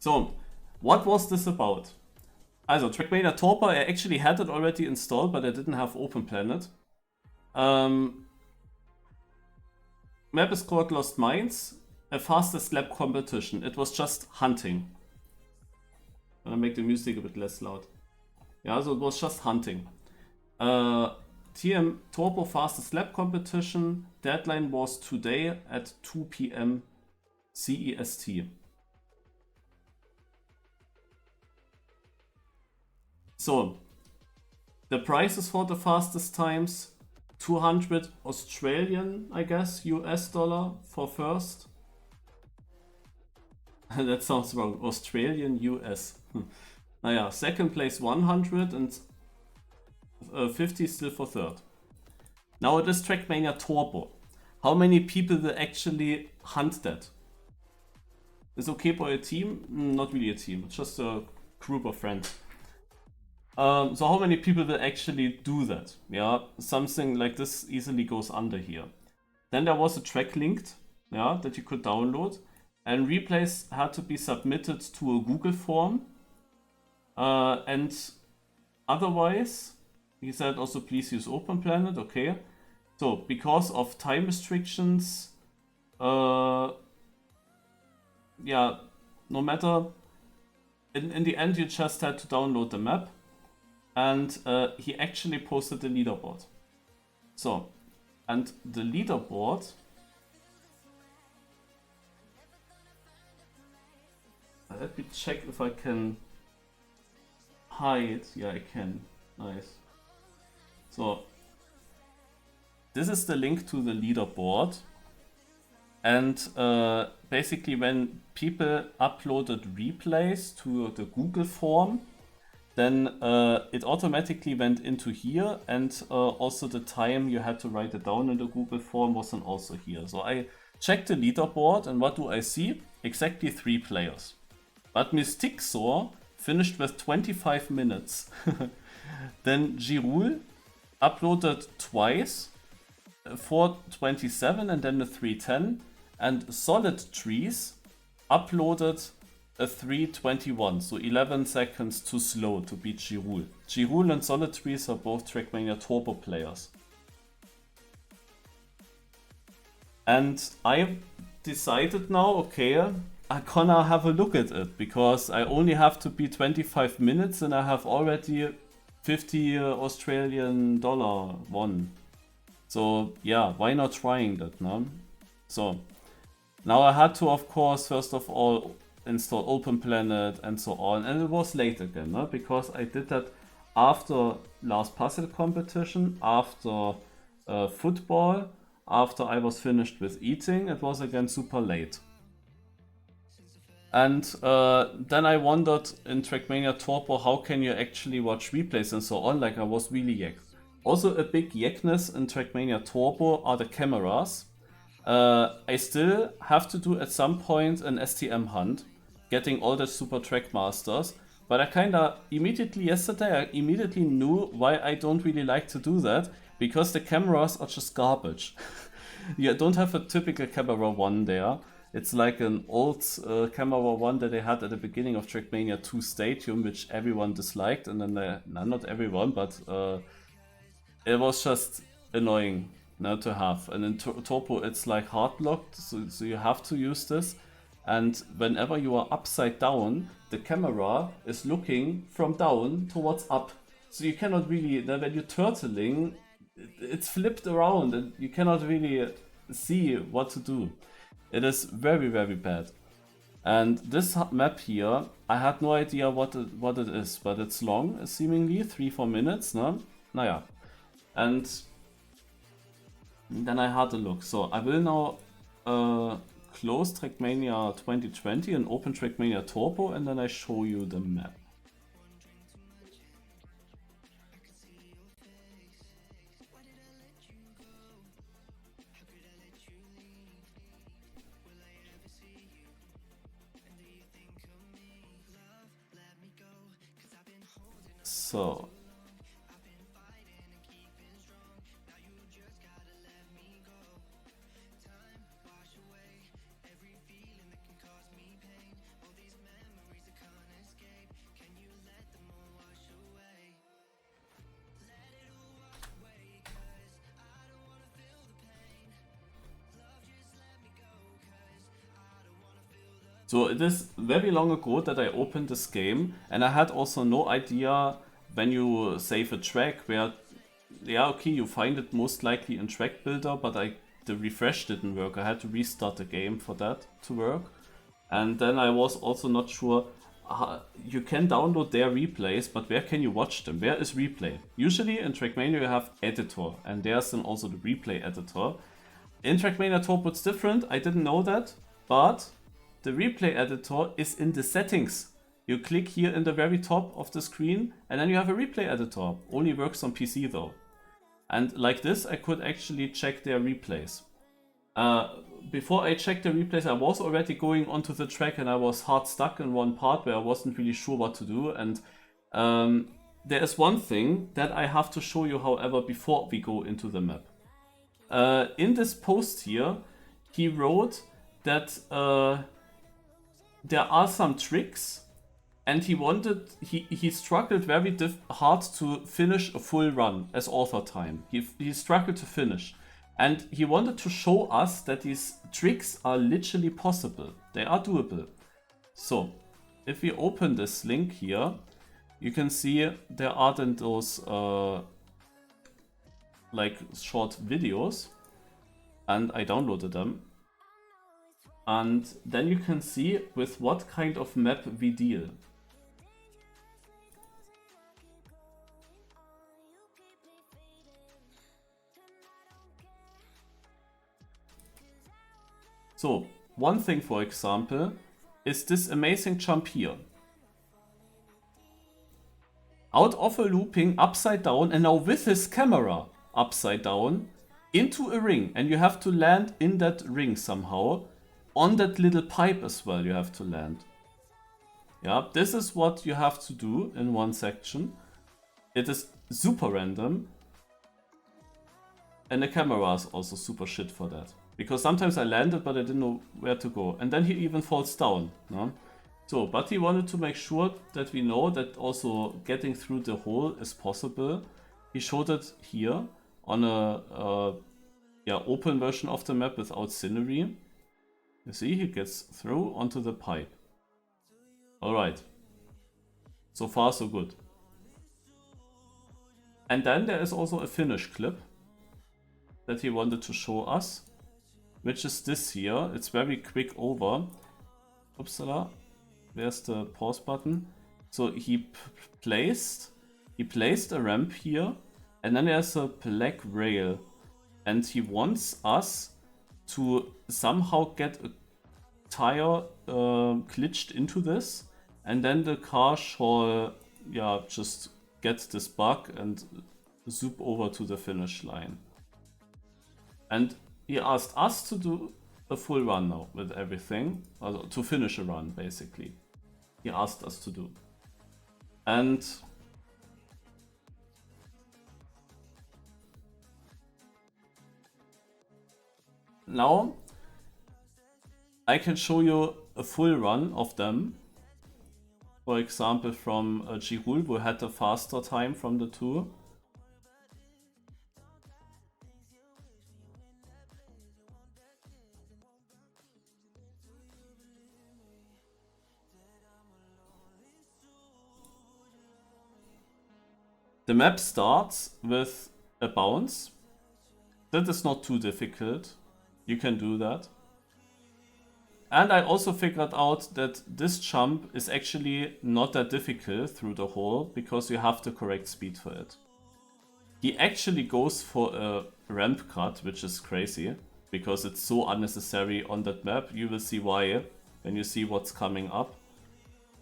So, what was this about? Also, Trackmania Torpor, I actually had it already installed, but I didn't have Open Planet. Map is called Lost Mines, a fastest lap competition. It was just hunting. I'm gonna make the music a bit less loud. Yeah, so it was just hunting. TMTurbo fastest lap competition. Deadline was today at 2 p.m. CEST. So, the prices for the fastest times, 200 Australian, I guess, US dollar for first. That sounds wrong, Australian, US. Naja, second place 100 and 50 still for third. Now it is Trackmania Turbo. How many people will actually hunt that? Is okay for a team? Not really a team, it's just a group of friends. So how many people will actually do that? Yeah, something like this easily goes under here. Then there was a track linked, yeah, that you could download, and replays had to be submitted to a Google form. And otherwise, he said also please use Open Planet, okay. So because of time restrictions, yeah, no matter, in the end you just had to download the map. And he actually posted the leaderboard. So, and the leaderboard, let me check if I can hide. Yeah, I can. Nice. So, this is the link to the leaderboard. And basically when people uploaded replays to the Google form, then it automatically went into here, and also the time you had to write it down in the Google form was then also here. So I checked the leaderboard, and what do I see? Exactly 3 players. But Mystique finished with 25 minutes. Then Giroud uploaded twice, 4:27 and then a 3:10, and Solid Trees uploaded a 3:21, so 11 seconds too slow to beat Giroud. Giroud and Solid Trees are both Trackmania Turbo players. And I decided now, okay, I'm gonna have a look at it, because I only have to be 25 minutes and I have already 50 Australian dollar won. So yeah, why not trying that, no? So now I had to, of course, first of all, install Open Planet and so on, and it was late again, no? Because I did that after last puzzle competition, after football, after I was finished with eating. It was again super late. And then I wondered in Trackmania Turbo, how can you actually watch replays and so on, like I was really yacked. Also a big yackness in Trackmania Turbo are the cameras. I still have to do at some point an STM hunt, getting all the super track masters, but I kinda yesterday I immediately knew why I don't really like to do that, because the cameras are just garbage. You don't have a typical camera one there. It's like an old camera one that they had at the beginning of Trackmania 2 Stadium, which everyone disliked, and then not everyone, but it was just annoying not to have. And in Turbo it's like hard locked, so you have to use this. And whenever you are upside down, the camera is looking from down towards up. So you cannot really, when you're turtling, it's flipped around and you cannot really see what to do. It is very, very bad. And this map here, I had no idea what it is, but it's long, seemingly 3-4 minutes, no? Naja. And then I had a look. So I will now close Trackmania 2020 and open Trackmania Turbo, and then I show you the map. So So it is very long ago that I opened this game, and I had also no idea when you save a track where, yeah, okay, you find it most likely in Track Builder, but the refresh didn't work. I had to restart the game for that to work. And then I was also not sure, you can download their replays, but where can you watch them? Where is replay? Usually in Trackmania you have editor, and there's then also the replay editor. In Trackmania Turbo it's different, I didn't know that, but the replay editor is in the settings. You click here in the very top of the screen, and then you have a replay editor. Only works on PC though. And like this, I could actually check their replays. Before I checked the replays, I was already going onto the track, and I was hard stuck in one part where I wasn't really sure what to do. And there is one thing that I have to show you, however, before we go into the map. In this post here, he wrote that there are some tricks, and he struggled very hard to finish a full run as author time. He struggled to finish, and he wanted to show us that these tricks are literally possible. They are doable. So if we open this link here, you can see there are then those like short videos, and I downloaded them. And then you can see with what kind of map we deal. So, one thing, for example, is this amazing jump here. Out of a looping upside down, and now with his camera upside down into a ring, and you have to land in that ring somehow. On that little pipe as well you have to land. Yeah, this is what you have to do in one section. It is super random. And the camera is also super shit for that. Because sometimes I landed but I didn't know where to go. And then he even falls down. No? So, but he wanted to make sure that we know that also getting through the hole is possible. He showed it here on a open version of the map without scenery. You see, he gets through onto the pipe. Alright. So far, so good. And then there is also a finish clip that he wanted to show us, which is this here. It's very quick over. Upsala. Where's the pause button? So he placed a ramp here, and then there's a black rail, and he wants us to somehow get a tire glitched into this, and then the car shall just get this bug and zoom over to the finish line. And he asked us to do a full run now with everything, to finish a run basically. He asked us to do. And now I can show you a full run of them. For example, from Jirul, who had a faster time from the two. The map starts with a bounce. That is not too difficult. You can do that. And I also figured out that this jump is actually not that difficult through the hole, because you have the correct speed for it. He actually goes for a ramp cut, which is crazy, because it's so unnecessary on that map. You will see why when you see what's coming up.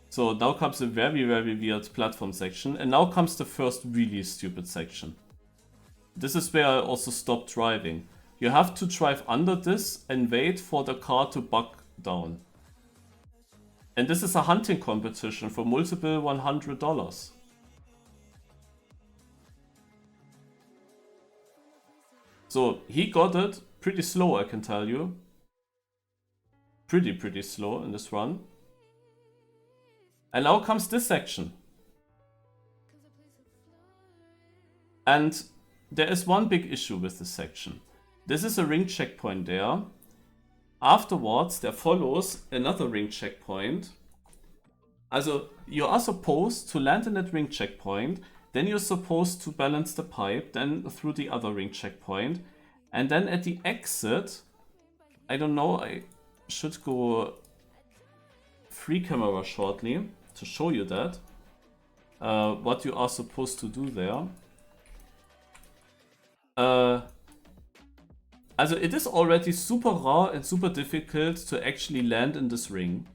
So now comes a very, very weird platform section, and now comes the first really stupid section. This is where I also stopped driving. You have to drive under this and wait for the car to bug down. And this is a hunting competition for multiple $100. So he got it pretty slow, I can tell you. Pretty slow in this run. And now comes this section. And there is one big issue with this section. This is a ring checkpoint there. afterwards there follows another ring checkpoint. Also, you are supposed to land in that ring checkpoint, then you're supposed to balance the pipe, then through the other ring checkpoint, and then at the exit, I don't know, I should go free camera shortly to show you that, what you are supposed to do there. Also, it is already super raw and super difficult to actually land in this ring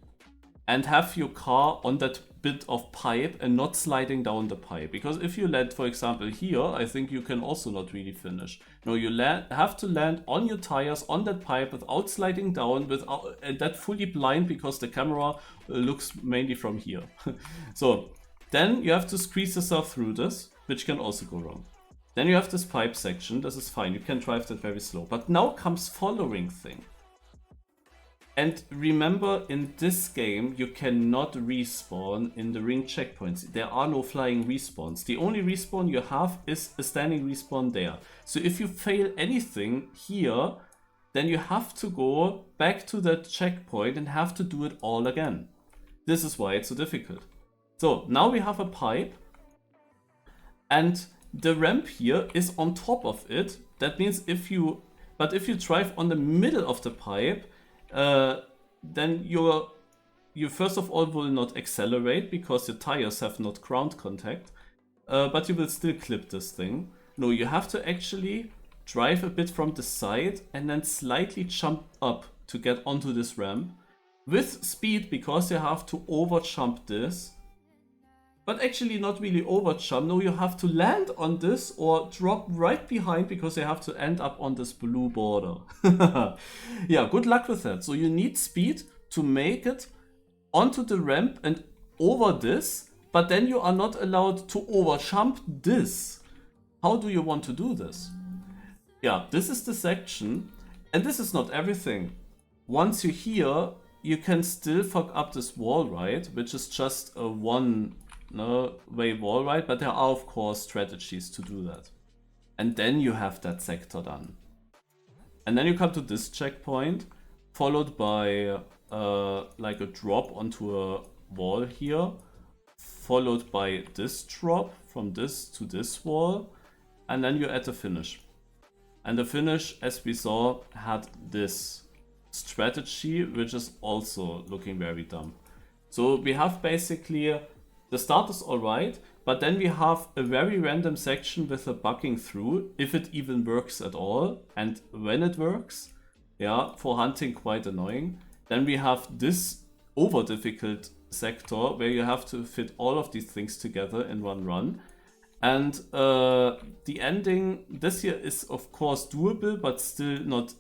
and have your car on that bit of pipe and not sliding down the pipe. Because if you land, for example, here, I think you can also not really finish. No, you have to land on your tires, on that pipe, without sliding down, without, and that fully blind because the camera looks mainly from here. So, then you have to squeeze yourself through this, which can also go wrong. Then you have this pipe section, this is fine, you can drive that very slow. But now comes following thing. And remember, in this game, you cannot respawn in the ring checkpoints. There are no flying respawns. The only respawn you have is a standing respawn there. So if you fail anything here, then you have to go back to that checkpoint and have to do it all again. This is why it's so difficult. So now we have a pipe, and the ramp here is on top of it. That means if you drive on the middle of the pipe, then you first of all will not accelerate because your tires have not ground contact, but you will still clip this thing. No, you have to actually drive a bit from the side and then slightly jump up to get onto this ramp with speed, because you have to over jump this. But actually not really over jump. No, you have to land on this or drop right behind, because you have to end up on this blue border. Yeah, good luck with that. So you need speed to make it onto the ramp and over this, but then you are not allowed to over jump this. How do you want to do this? Yeah, this is the section, and this is not everything. Once you're here, you can still fuck up this wall ride, which is just a one-way wall ride, but there are of course strategies to do that. And then you have that sector done. And then you come to this checkpoint, followed by like a drop onto a wall here, followed by this drop from this to this wall, and then you're at the finish. And the finish, as we saw, had this strategy, which is also looking very dumb. So we have basically, the start is alright, but then we have a very random section with a bugging through, if it even works at all, and when it works, yeah, for hunting quite annoying. Then we have this over difficult sector where you have to fit all of these things together in one run. And the ending this year is of course doable, but still not,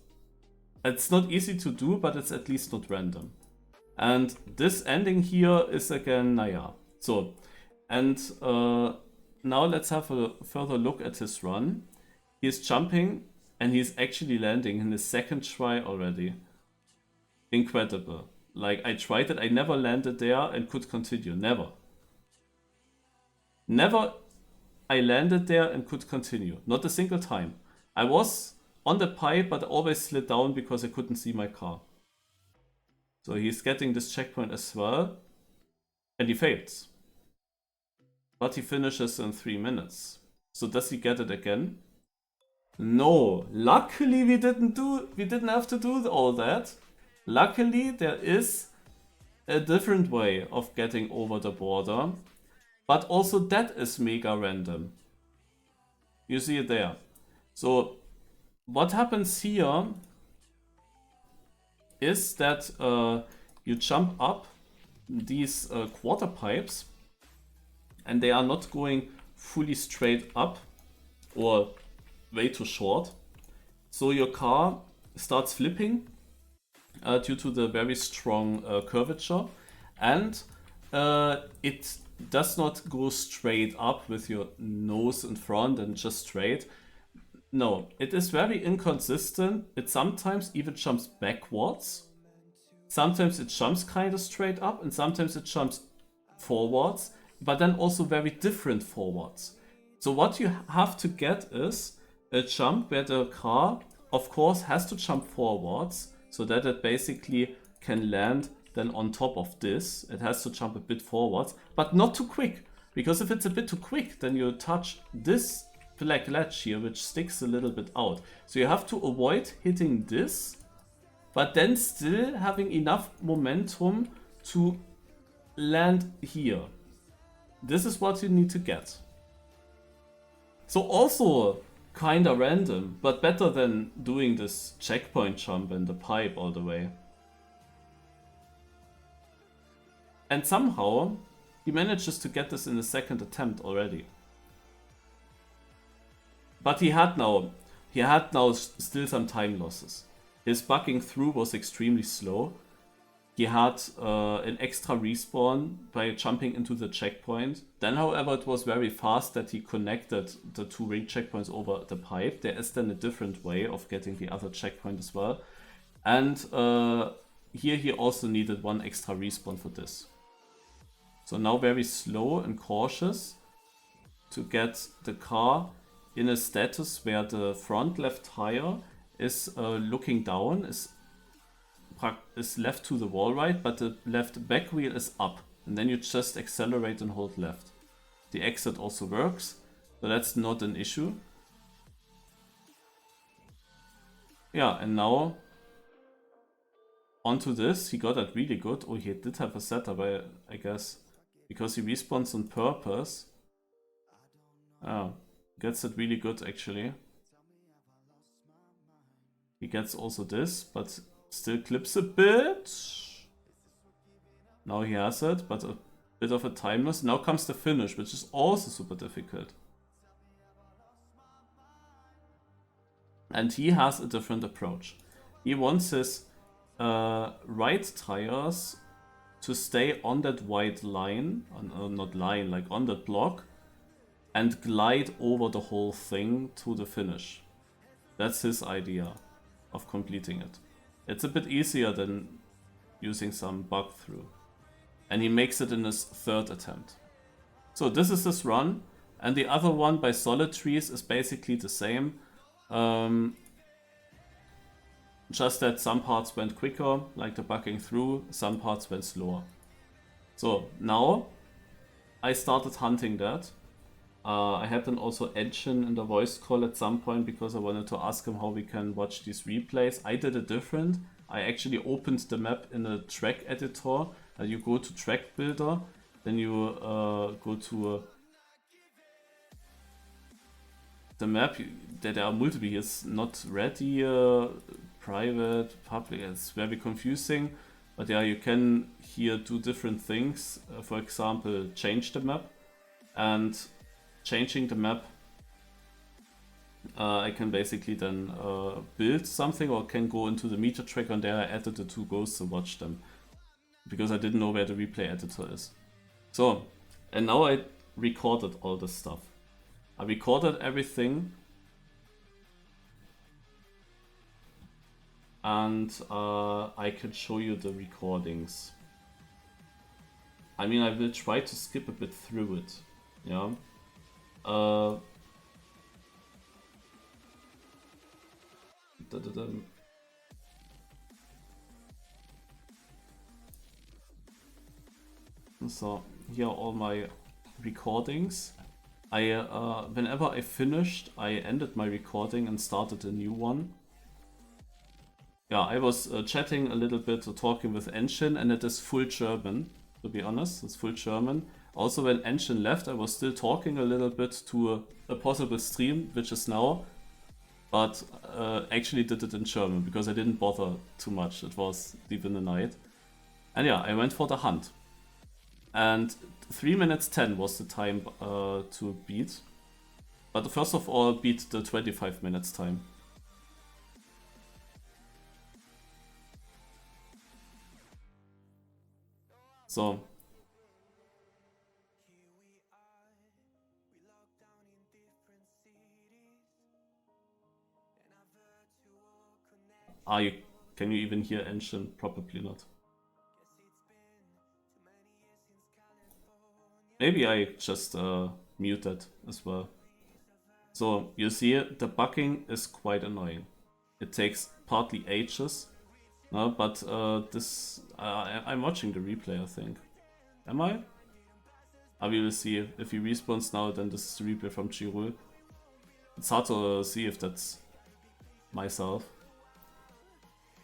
it's not easy to do, but it's at least not random. And this ending here is again, naya. So, and now let's have a further look at his run. He's jumping and he's actually landing in his second try already. Incredible. Like, I tried it, I never landed there and could continue, never. Never I landed there and could continue, not a single time. I was on the pipe, but I always slid down because I couldn't see my car. So he's getting this checkpoint as well, and he fails. But he finishes in 3 minutes. So does he get it again? No, luckily we didn't have to do all that. Luckily there is a different way of getting over the border, but also that is mega random. You see it there. So what happens here is that you jump up these quarter pipes, and they are not going fully straight up or way too short. So your car starts flipping due to the very strong curvature, and it does not go straight up with your nose in front and just straight. No, it is very inconsistent. It sometimes even jumps backwards. Sometimes it jumps kind of straight up, and sometimes it jumps forwards, but then also very different forwards. So what you have to get is a jump where the car, of course, has to jump forwards, so that it basically can land then on top of this. It has to jump a bit forwards, but not too quick, because if it's a bit too quick, then you touch this black ledge here, which sticks a little bit out. So you have to avoid hitting this, but then still having enough momentum to land here. This is what you need to get. So also kinda random, but better than doing this checkpoint jump in the pipe all the way. And somehow he manages to get this in the second attempt already. But he had now still some time losses. His bucking through was extremely slow. He had an extra respawn by jumping into the checkpoint. Then, however, it was very fast that he connected the two ring checkpoints over the pipe. There is then a different way of getting the other checkpoint as well. And here he also needed one extra respawn for this. So now very slow and cautious to get the car in a status where the front left tire is looking down, is left to the wall right, but the left back wheel is up. And then you just accelerate and hold left. The exit also works, so that's not an issue. Yeah, and now onto this. He got that really good. Oh, he did have a setup, I guess, because he respawns on purpose. Oh, gets it really good actually. He gets also this, but still clips a bit. Now he has it, but a bit of a time loss. Now comes the finish, which is also super difficult. And he has a different approach. He wants his right tires to stay on that white line, not line, like on that block, and glide over the whole thing to the finish. That's his idea of completing it. It's a bit easier than using some bug through. And he makes it in his third attempt. So this is his run, and the other one by Solid Trees is basically the same. Just that some parts went quicker, like the bugging through, some parts went slower. So now I started hunting that. I had then also Engine in the voice call at some point because I wanted to ask him how we can watch these replays. I did it different. I actually opened the map in a track editor. You go to track builder, then you go to the map. There are multiple. It's not ready, private, public. It's very confusing. But yeah, you can here do different things. For example, change the map. And changing the map, I can basically then build something, or can go into the meter tracker, and there I added the two ghosts to watch them. Because I didn't know where the replay editor is. So, and now I recorded all this stuff. I recorded everything. And I can show you the recordings. I mean, I will try to skip a bit through it. Yeah. So here are all my recordings. Whenever I finished, I ended my recording and started a new one. Yeah, I was chatting a little bit, talking with Engine, and it is full German, to be honest. It's full German. Also, when Engine left, I was still talking a little bit to a possible stream, which is now, but actually did it in German because I didn't bother too much. It was deep in the night. And yeah, I went for the hunt. And 3 minutes 10 was the time to beat. But first of all, beat the 25 minutes time. So. Can you even hear Engine? Probably not. Maybe I just muted as well. So you see the bugging is quite annoying. It takes partly ages. No, but this I'm watching the replay, I think. Am I? We will see. If he respawns now, then this is the replay from Giroud. It's hard to see if that's myself.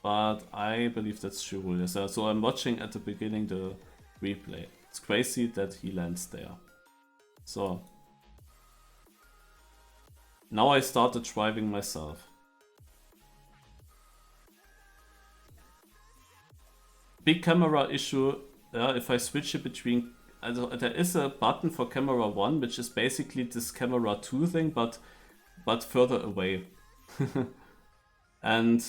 But I believe that's Giroud. So I'm watching at the beginning the replay. It's crazy that he lands there. So now I started driving myself. Big camera issue, if I switch it between... there is a button for camera 1, which is basically this camera 2 thing, but further away. And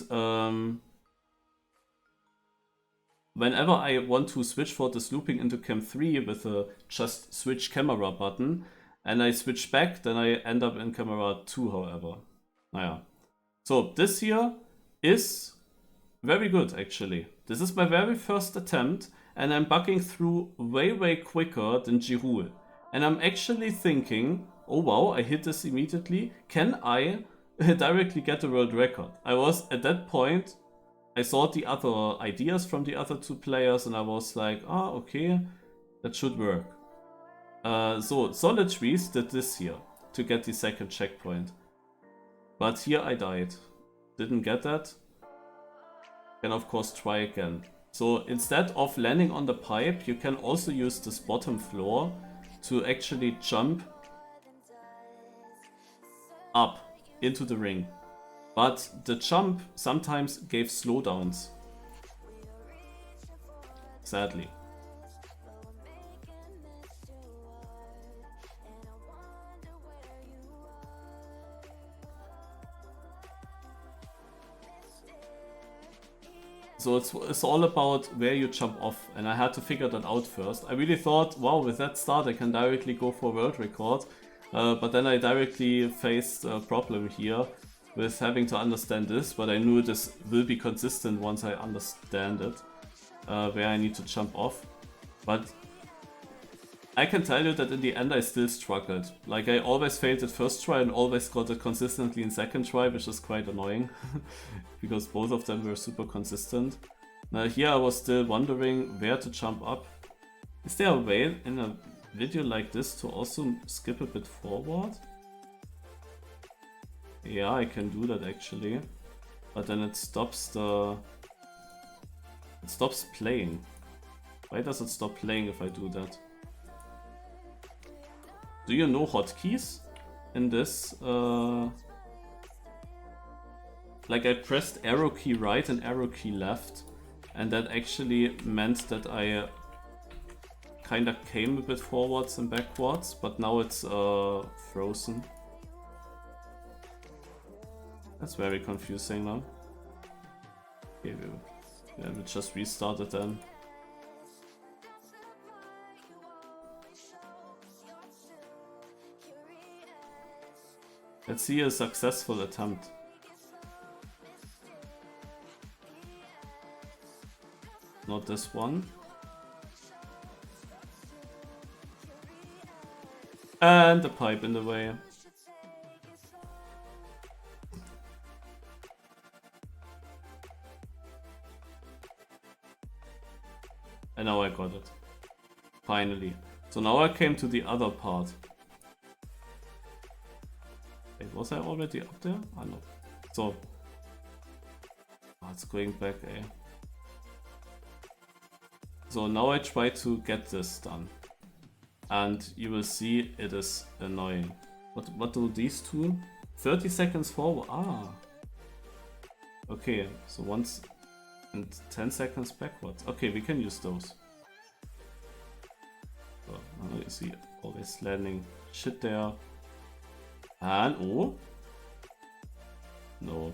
whenever I want to switch for this looping into cam 3 with a just switch camera button, and I switch back, then I end up in camera 2, however. Naja. So this here is very good, actually. This is my very first attempt, and I'm bugging through way quicker than Giroud. And I'm actually thinking, oh wow, I hit this immediately. Can I directly get the world record? I was, at that point, I saw the other ideas from the other two players, and I was like, okay, that should work. So, Solid Trees did this here, to get the second checkpoint. But here I died. Didn't get that. Can of course try again. So instead of landing on the pipe, you can also use this bottom floor to actually jump up into the ring. But the jump sometimes gave slowdowns. Sadly. So it's all about where you jump off, and I had to figure that out first. I really thought, wow, with that start I can directly go for a world record, but then I directly faced a problem here with having to understand this, but I knew this will be consistent once I understand it, where I need to jump off. But I can tell you that in the end I still struggled. Like, I always failed at first try and always got it consistently in second try, which is quite annoying because both of them were super consistent. Now here I was still wondering where to jump up. Is there a way in a video like this to also skip a bit forward? Yeah, I can do that actually, but then it stops playing. Why does it stop playing if I do that? Do you know hotkeys in this? Like, I pressed arrow key right and arrow key left, and that actually meant that I kinda came a bit forwards and backwards, but now it's frozen. That's very confusing now. Okay, we'll just restart it then. Let's see a successful attempt. Not this one. And the pipe in the way. And now I got it. Finally. So now I came to the other part. Wait, was I already up there? Ah, no. So. Oh, it's going back, eh? So now I try to get this done. And you will see it is annoying. What do these two? 30 seconds forward. Ah. Okay, so once and 10 seconds backwards. Okay, we can use those. So now you see always landing shit there. And oh. No.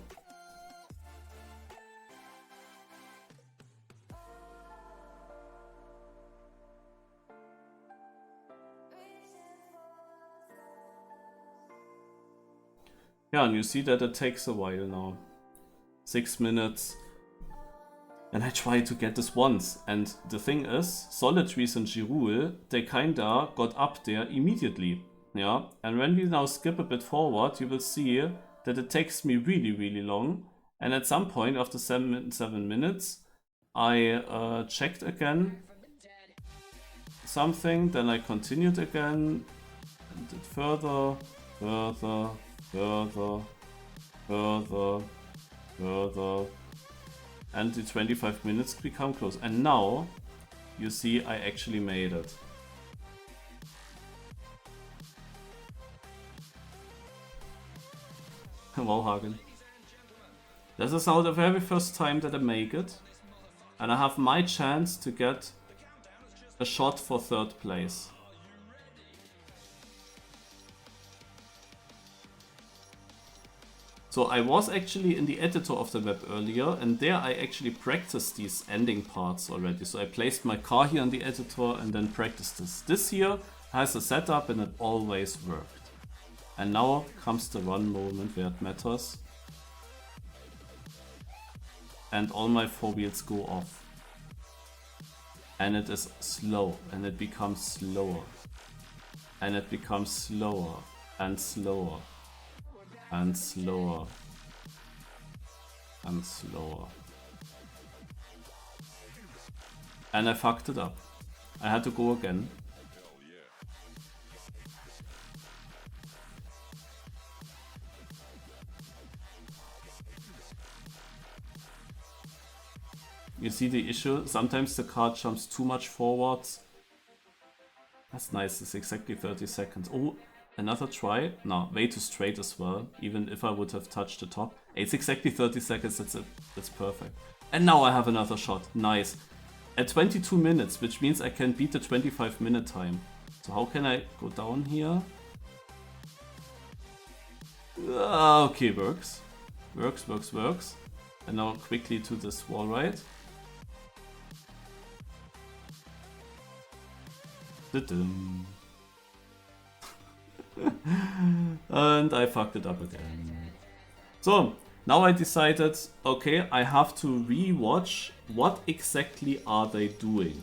Yeah, and you see that it takes a while now. 6 minutes. And I tried to get this once. And the thing is, Solid Trees and Giroud, they kinda got up there immediately. Yeah, and when we now skip a bit forward, you will see that it takes me really long. And at some point after 7 minutes, I checked again something, then I continued again, and did further, further, further, further, further, and the 25 minutes become close. And now, you see I actually made it. Wow, Hagen. This is now the very first time that I make it. And I have my chance to get a shot for 3rd place. So I was actually in the editor of the map earlier, and there I actually practiced these ending parts already. So I placed my car here in the editor and then practiced this. This here has a setup and it always worked. And now comes the run moment where it matters. And all my 4 wheels go off. And it is slow, and it becomes slower. And it becomes slower, and slower, and slower, and slower. And I fucked it up. I had to go again. You see the issue? Sometimes the car jumps too much forwards. That's nice, it's exactly 30 seconds. Oh, another try? No, way too straight as well, even if I would have touched the top. It's exactly 30 seconds, that's it. That's perfect. And now I have another shot, nice. At 22 minutes, which means I can beat the 25-minute time. So how can I go down here? Okay, works. Works, works, works. And now quickly to this wall ride. And I fucked it up again. So, now I decided, okay, I have to re-watch what exactly are they doing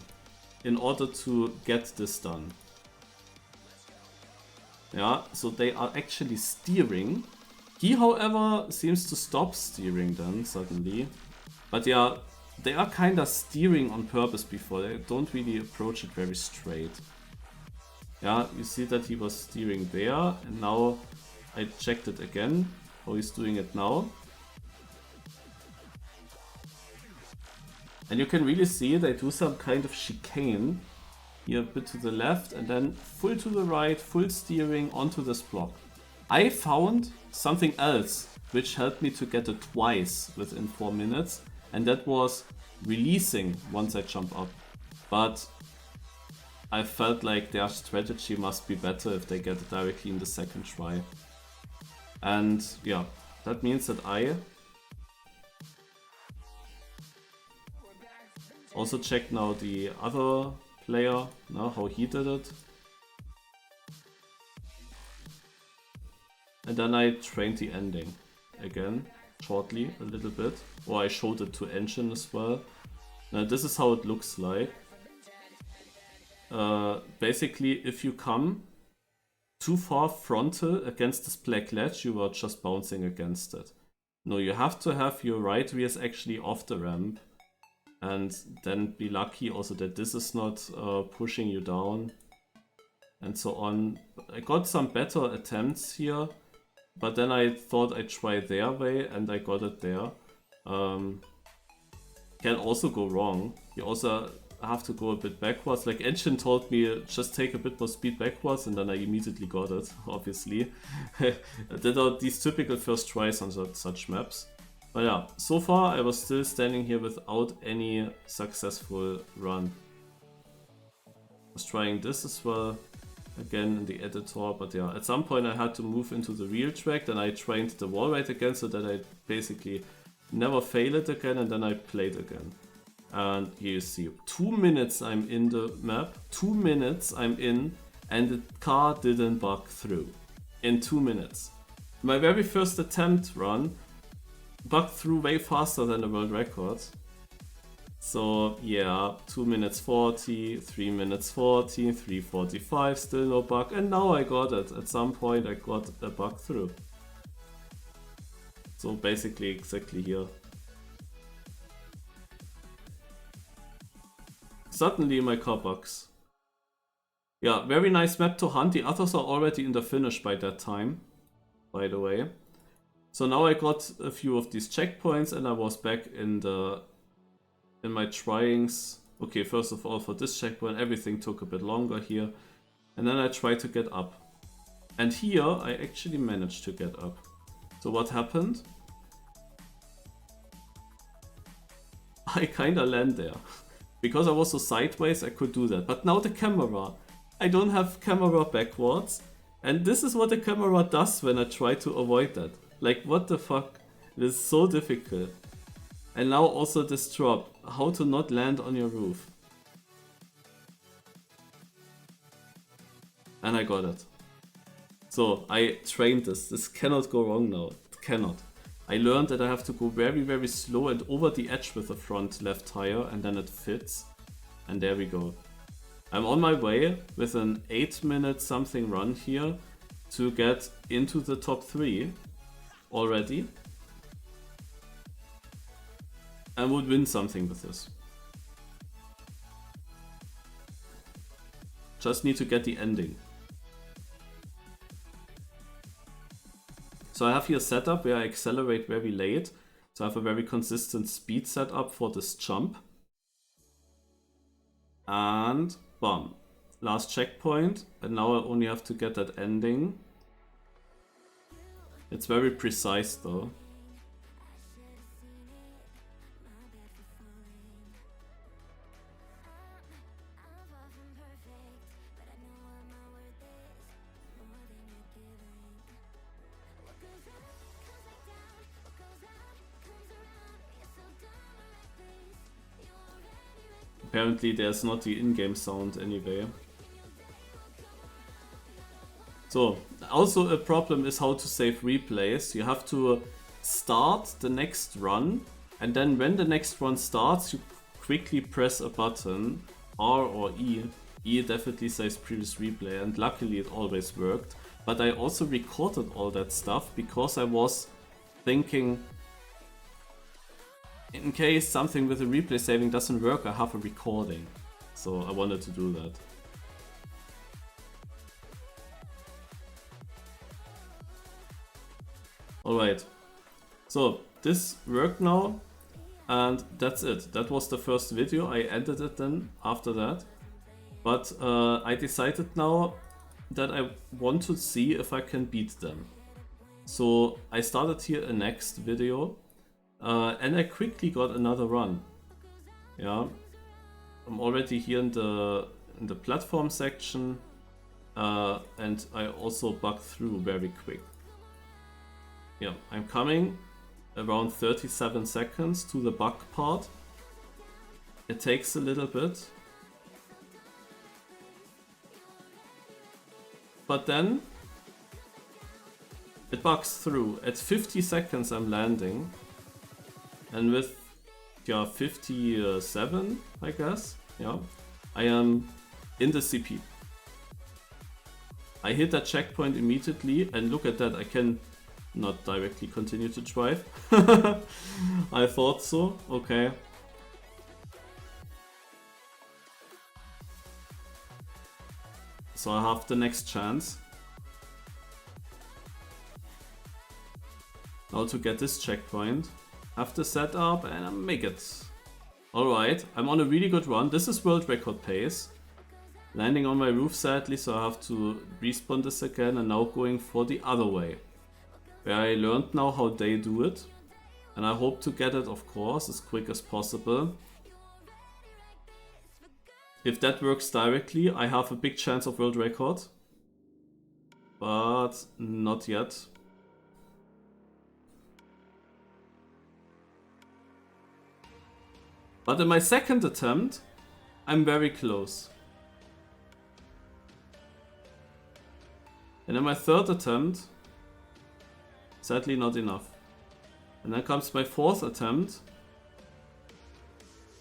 in order to get this done. Yeah, so they are actually steering. He, however, seems to stop steering then suddenly. But yeah, they are kinda steering on purpose before. They don't really approach it very straight. Yeah, you see that he was steering there, and now I checked it again, how he's doing it now. And you can really see they do some kind of chicane. Here a bit to the left, and then full to the right, full steering onto this block. I found something else which helped me to get it twice within 4 minutes, and that was releasing once I jump up. But I felt like their strategy must be better if they get it directly in the second try. And yeah, that means that I also check now the other player, now how he did it. And then I trained the ending again, shortly, a little bit. Or I showed it to Engine as well. Now this is how it looks like. Basically, if you come too far frontal against this black ledge, you are just bouncing against it. No, you have to have your right rears actually off the ramp. And then be lucky also that this is not pushing you down. And so on. I got some better attempts here. But then I thought I'd try their way and I got it there. Can also go wrong. You also have to go a bit backwards. Like Engine told me, just take a bit more speed backwards, and then I immediately got it, obviously. That are these typical first tries on such maps. But yeah, so far I was still standing here without any successful run. I was trying this as well, again in the editor, but yeah, at some point I had to move into the real track, then I trained the wall ride again so that I basically never fail it again, and then I played again. And here you see, 2 minutes I'm in the map, 2 minutes I'm in, and the car didn't bug through. In 2 minutes. My very first attempt run bugged through way faster than the world record. So yeah, 2 minutes 40, 3 minutes 40, 3:45, still no bug, and now I got it. At some point I got a bug through. So basically exactly here. Suddenly my car bugs. Yeah, very nice map to hunt. The others are already in the finish by that time, by the way. So now I got a few of these checkpoints and I was back in my tryings. Okay, first of all, for this checkpoint, everything took a bit longer here. And then I tried to get up. And here, I actually managed to get up. So what happened? I kinda land there. Because I was so sideways, I could do that. But now the camera. I don't have camera backwards. And this is what the camera does when I try to avoid that. Like, what the fuck? It is so difficult. And now also this drop. How to not land on your roof. And I got it. So I trained this. This cannot go wrong now. It cannot. I learned that I have to go very, very slow and over the edge with the front left tire, and then it fits. And there we go. I'm on my way with an 8-minute something run here to get into the top 3 already. And would win something with this. Just need to get the ending. So I have here a setup where I accelerate very late. So I have a very consistent speed setup for this jump. And bam. Last checkpoint. And now I only have to get that ending. It's very precise though. Apparently there's not the in-game sound anyway. So, also a problem is how to save replays. You have to start the next run, and then when the next run starts, you quickly press a button, R or E. E definitely says previous replay, and luckily it always worked. But I also recorded all that stuff because I was thinking, in case something with the replay saving doesn't work, I have a recording. So I wanted to do that. Alright, so this worked now, and that's it. That was the first video. I ended it then after that. But I decided now that I want to see if I can beat them. So I started here a next video. And I quickly got another run. Yeah, I'm already here in the platform section, and I also bugged through very quick. Yeah, I'm coming around 37 seconds to the bug part. It takes a little bit, but then it bugs through. At 50 seconds I'm landing. And with, yeah, 57, I guess, yeah, I am in the CP. I hit that checkpoint immediately, and look at that, I can not directly continue to drive. I thought so, okay. So I have the next chance. Now to get this checkpoint. Have the setup and I make it. Alright, I'm on a really good run. This is world record pace. Landing on my roof sadly, so I have to respawn this again, and now going for the other way. Where I learned now how they do it. And I hope to get it, of course, as quick as possible. If that works directly, I have a big chance of world record. But not yet. But in my second attempt, I'm very close. And in my third attempt, sadly not enough. And then comes my fourth attempt,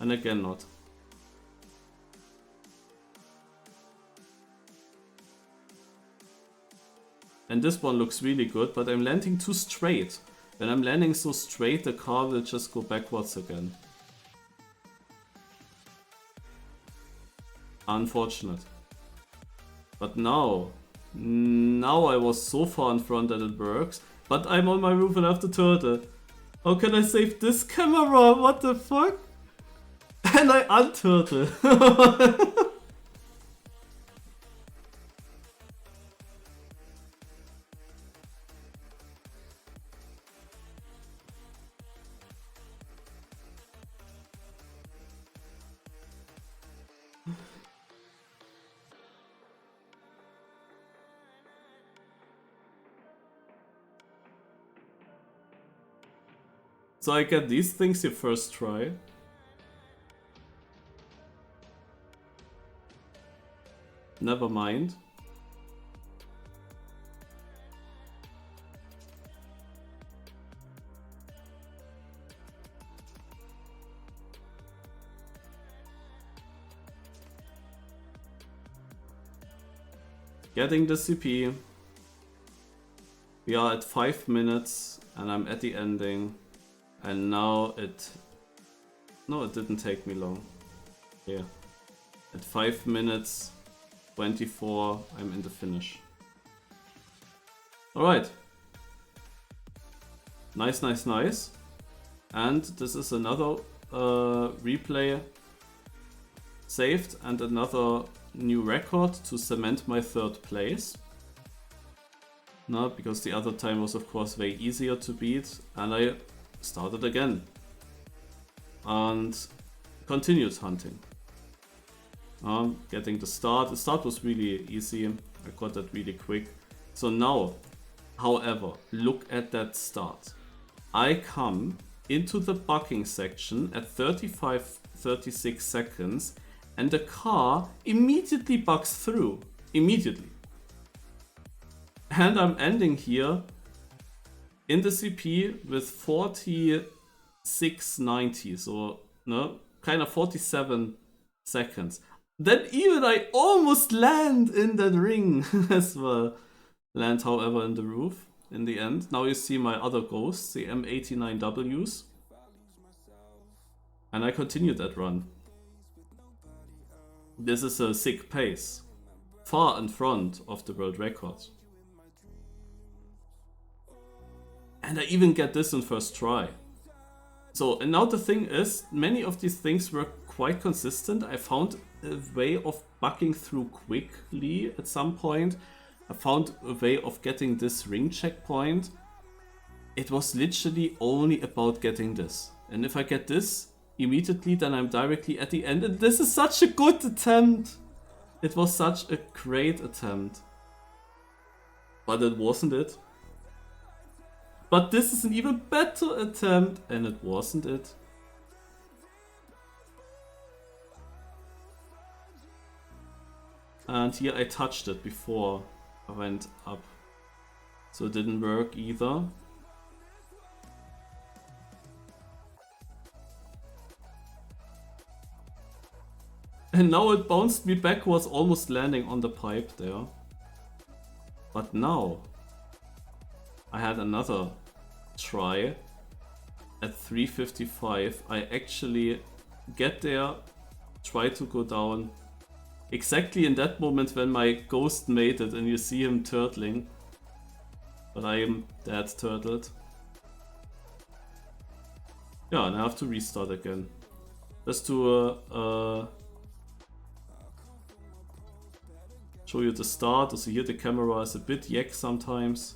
and again not. And this one looks really good, but I'm landing too straight. When I'm landing so straight, the car will just go backwards again. Unfortunate. But now I was so far in front that it works. But I'm on my roof and I have the turtle. How can I save this camera? What the fuck? And I unturtle. So I get these things your first try. Never mind. Getting the CP. We are at 5 minutes and I'm at the ending. And now it... No, it didn't take me long. Yeah. At 5 minutes 24, I'm in the finish. Alright. Nice, nice, nice. And this is another replay saved and another new record to cement my 3rd place. No, because the other time was of course way easier to beat, and I started again and continued hunting. Getting the start. The start was really easy. I got that really quick. So now, however, look at that start. I come into the bucking section at 36 seconds and the car immediately bucks through. Immediately. And I'm ending here in the CP with 46.90, so no, kind of 47 seconds. Then even I almost land in that ring as well. Land, however, in the roof in the end. Now you see my other ghosts, the M89Ws. And I continued that run. This is a sick pace. Far in front of the world record. And I even get this in first try. So, and now the thing is, many of these things were quite consistent. I found a way of bucking through quickly at some point. I found a way of getting this ring checkpoint. It was literally only about getting this. And if I get this immediately, then I'm directly at the end. And this is such a good attempt. It was such a great attempt. But it wasn't it. But this is an even better attempt, and it wasn't it. And here I touched it before I went up. So it didn't work either. And now it bounced me backwards, almost landing on the pipe there. But now I had another try at 3:55. I actually get there, try to go down exactly in that moment when my ghost made it and you see him turtling. But I am dead turtled. Yeah, and I have to restart again. Just to show you the start. Also here the camera is a bit yak sometimes.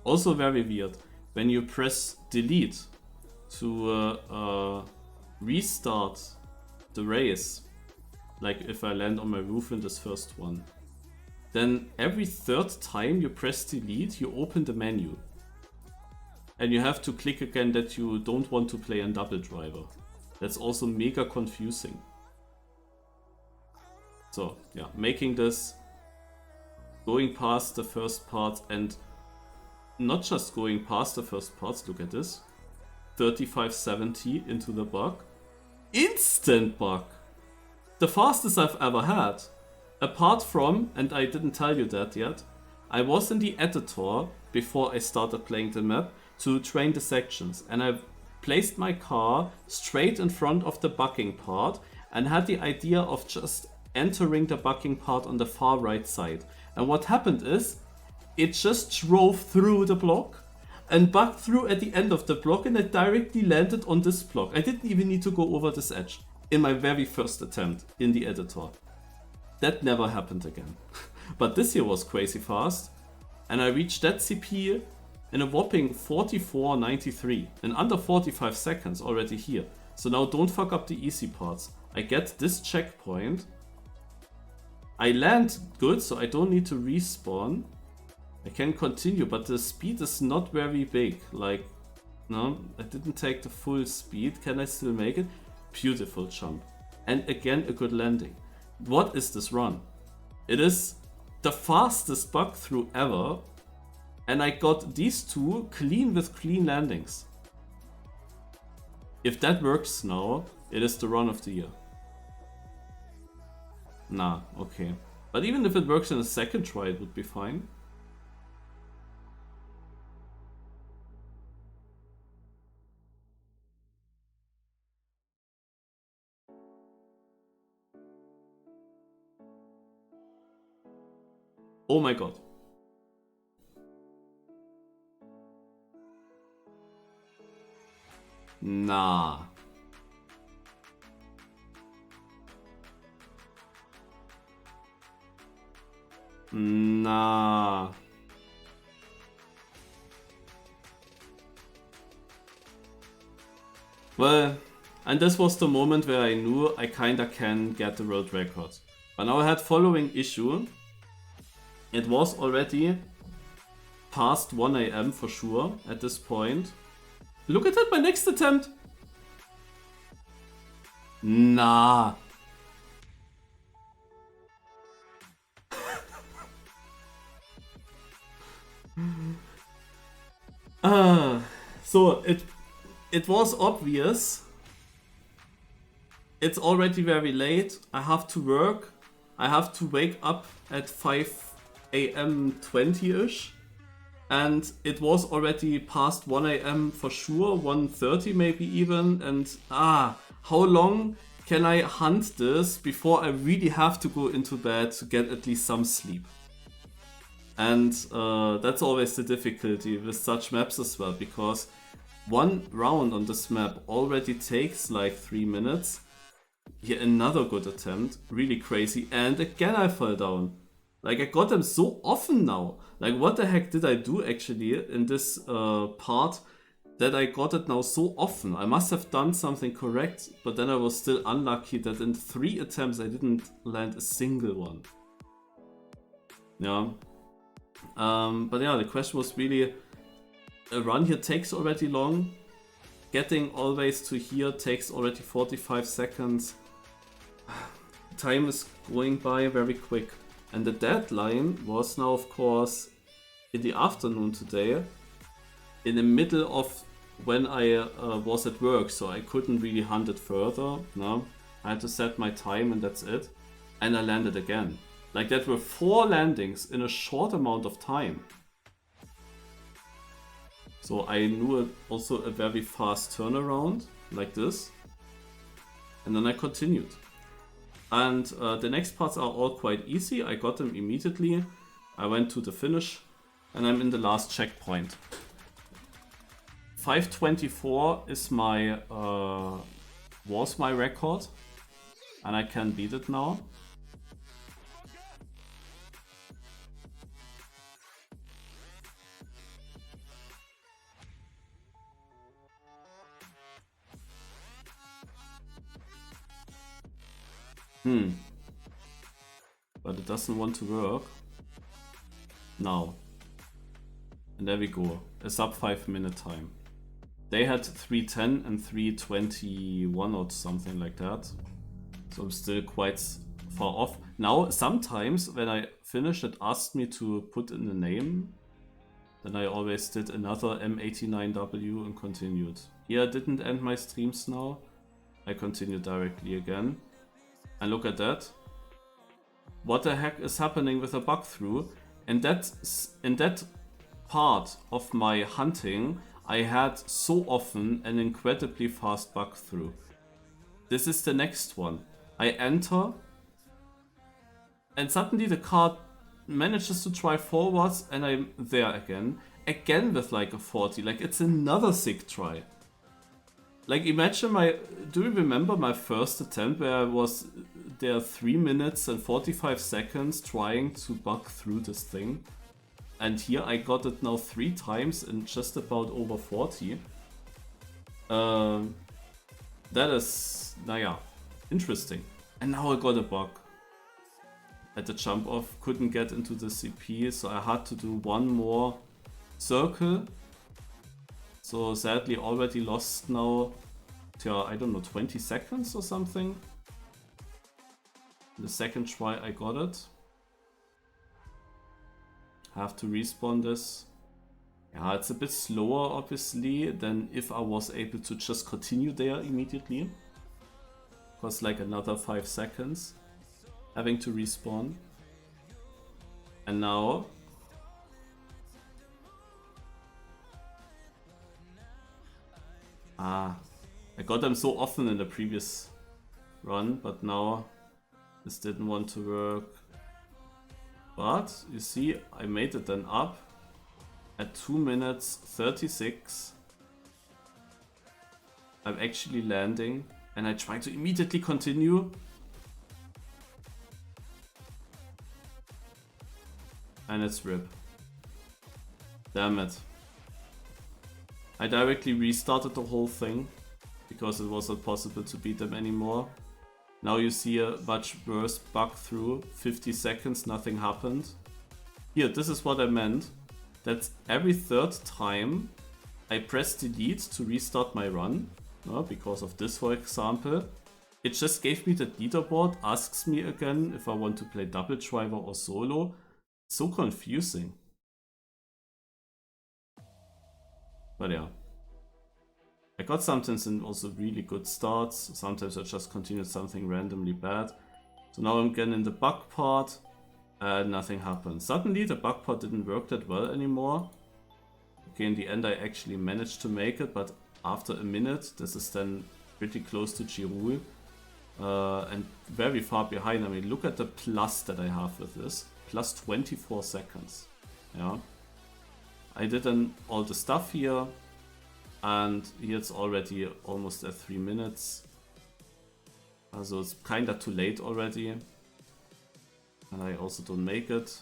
Also very weird. When you press delete to restart the race, like if I land on my roof in this first one, then every 3rd time you press delete, you open the menu. And you have to click again that you don't want to play in double driver. That's also mega confusing. So yeah, making this, going past the first part, and not just going past the first parts, look at this. 3570 into the bug. Instant bug! The fastest I've ever had. Apart from, and I didn't tell you that yet, I was in the editor before I started playing the map, to train the sections, and I placed my car straight in front of the bucking part and had the idea of just entering the bucking part on the far right side. And what happened is, it just drove through the block and bucked through at the end of the block, and it directly landed on this block. I didn't even need to go over this edge in my very first attempt in the editor. That never happened again. But this here was crazy fast, and I reached that CP in a whopping 44.93 in under 45 seconds already here. So now don't fuck up the easy parts. I get this checkpoint. I land good, so I don't need to respawn. I can continue, but the speed is not very big. Like, no, I didn't take the full speed. Can I still make it? Beautiful jump. And again, a good landing. What is this run? It is the fastest bug through ever. And I got these two clean with clean landings. If that works now, it is the run of the year. Nah, okay. But even if it works in a second try, it would be fine. Oh my god. Nah. Nah. Well, and this was the moment where I knew I kinda can get the world record. But now I had following issue. It was already past 1 AM for sure at this point. Look at that, my next attempt! Nah. So it was obvious. It's already very late. I have to work. I have to wake up at 5 AM 20-ish. And it was already past 1 AM for sure, 1:30 maybe even. And how long can I hunt this before I really have to go into bed to get at least some sleep? And that's always the difficulty with such maps as well, because one round on this map already takes like 3 minutes. Here another good attempt, really crazy, and again I fell down. Like, I got them so often now. Like, what the heck did I do actually in this part that I got it now so often? I must have done something correct, but then I was still unlucky that in 3 attempts I didn't land a single one. Yeah. But yeah, the question was really, a run here takes already long. Getting always to here takes already 45 seconds. Time is going by very quick. And the deadline was now, of course, in the afternoon today, in the middle of when I was at work, so I couldn't really hunt it further. No, I had to set my time and that's it. And I landed again. Like, that were 4 landings in a short amount of time. So I knew also a very fast turnaround, like this. And then I continued. And the next parts are all quite easy. I got them immediately. I went to the finish and I'm in the last checkpoint. 5:24 is was my record, and I can beat it now. But it doesn't want to work. Now. And there we go. A sub 5 minute time. They had 3:10 and 3:21 or something like that. So I'm still quite far off. Now, sometimes when I finish, it asked me to put in a name. Then I always did another M89W and continued. Here I didn't end my streams now. I continued directly again. And look at that. What the heck is happening with a bug through? In that part of my hunting, I had so often an incredibly fast bug through. This is the next one. I enter, and suddenly the car manages to drive forwards, and I'm there again. Again with like a 40, like it's another sick try. Like imagine do you remember my first attempt where I was there 3 minutes and 45 seconds trying to bug through this thing? And here I got it now 3 times in just about over 40. That is, naja, interesting. And now I got a bug. At the jump off, couldn't get into the CP, so I had to do one more circle. So sadly already lost now to, I don't know, 20 seconds or something. The second try I got it. Have to respawn this. Yeah, it's a bit slower obviously than if I was able to just continue there immediately. Costs like another 5 seconds. Having to respawn. And now I got them so often in the previous run, but now this didn't want to work. But you see, I made it then up at 2 minutes 36. I'm actually landing, and I try to immediately continue. And it's RIP. Damn it. I directly restarted the whole thing because it wasn't possible to beat them anymore. Now you see a much worse bug through. 50 seconds, nothing happened. Here, this is what I meant. That's every third time I press delete to restart my run. Because of this, for example. It just gave me the leaderboard, asks me again if I want to play double driver or solo. So confusing. But yeah. I got sometimes in also really good starts. Sometimes I just continued something randomly bad. So now I'm again in the bug part and nothing happened. Suddenly the bug part didn't work that well anymore. Okay, in the end I actually managed to make it, but after a minute, this is then pretty close to Giroud. And very far behind. I mean, look at the plus that I have with this. Plus 24 seconds. Yeah. I did then all the stuff here. And here it's already almost at 3 minutes. So it's kinda too late already. And I also don't make it.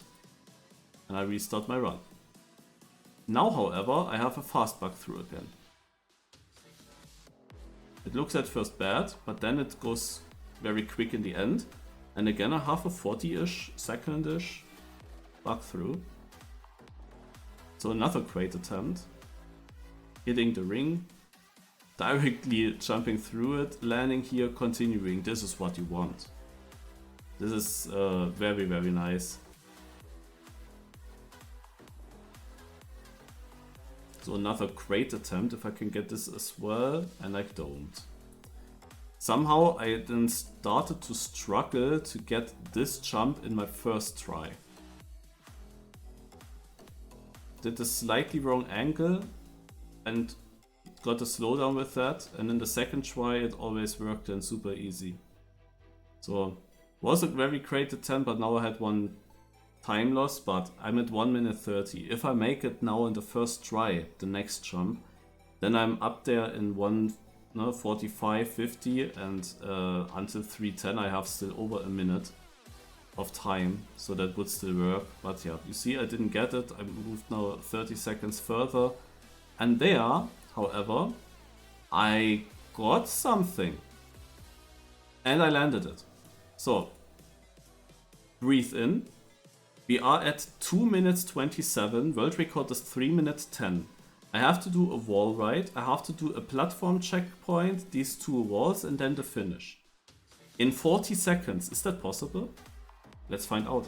And I restart my run. Now, however, I have a fast bug through again. It looks at first bad, but then it goes very quick in the end. And again I have a 40-ish, second-ish bug through. So another great attempt. Hitting the ring, directly jumping through it, landing here, continuing. This is what you want. This is very, very nice. So another great attempt if I can get this as well, and I don't. Somehow I then started to struggle to get this jump in my first try. Did a slightly wrong angle and got a slowdown with that, and in the second try it always worked and super easy. So was a very great attempt, but now I had one time loss, but I'm at 1 minute 30. If I make it now in the first try, the next jump, then I'm up there in 1:45, 50, and until 3:10 I have still over a minute of time, so that would still work. But yeah, you see I didn't get it. I moved now 30 seconds further, and there, however, I got something and I landed it. So breathe in. We are at 2 minutes 27, world record is 3 minutes 10. I have to do a wall ride, I have to do a platform checkpoint, these 2 walls, and then the finish. In 40 seconds, is that possible? Let's find out.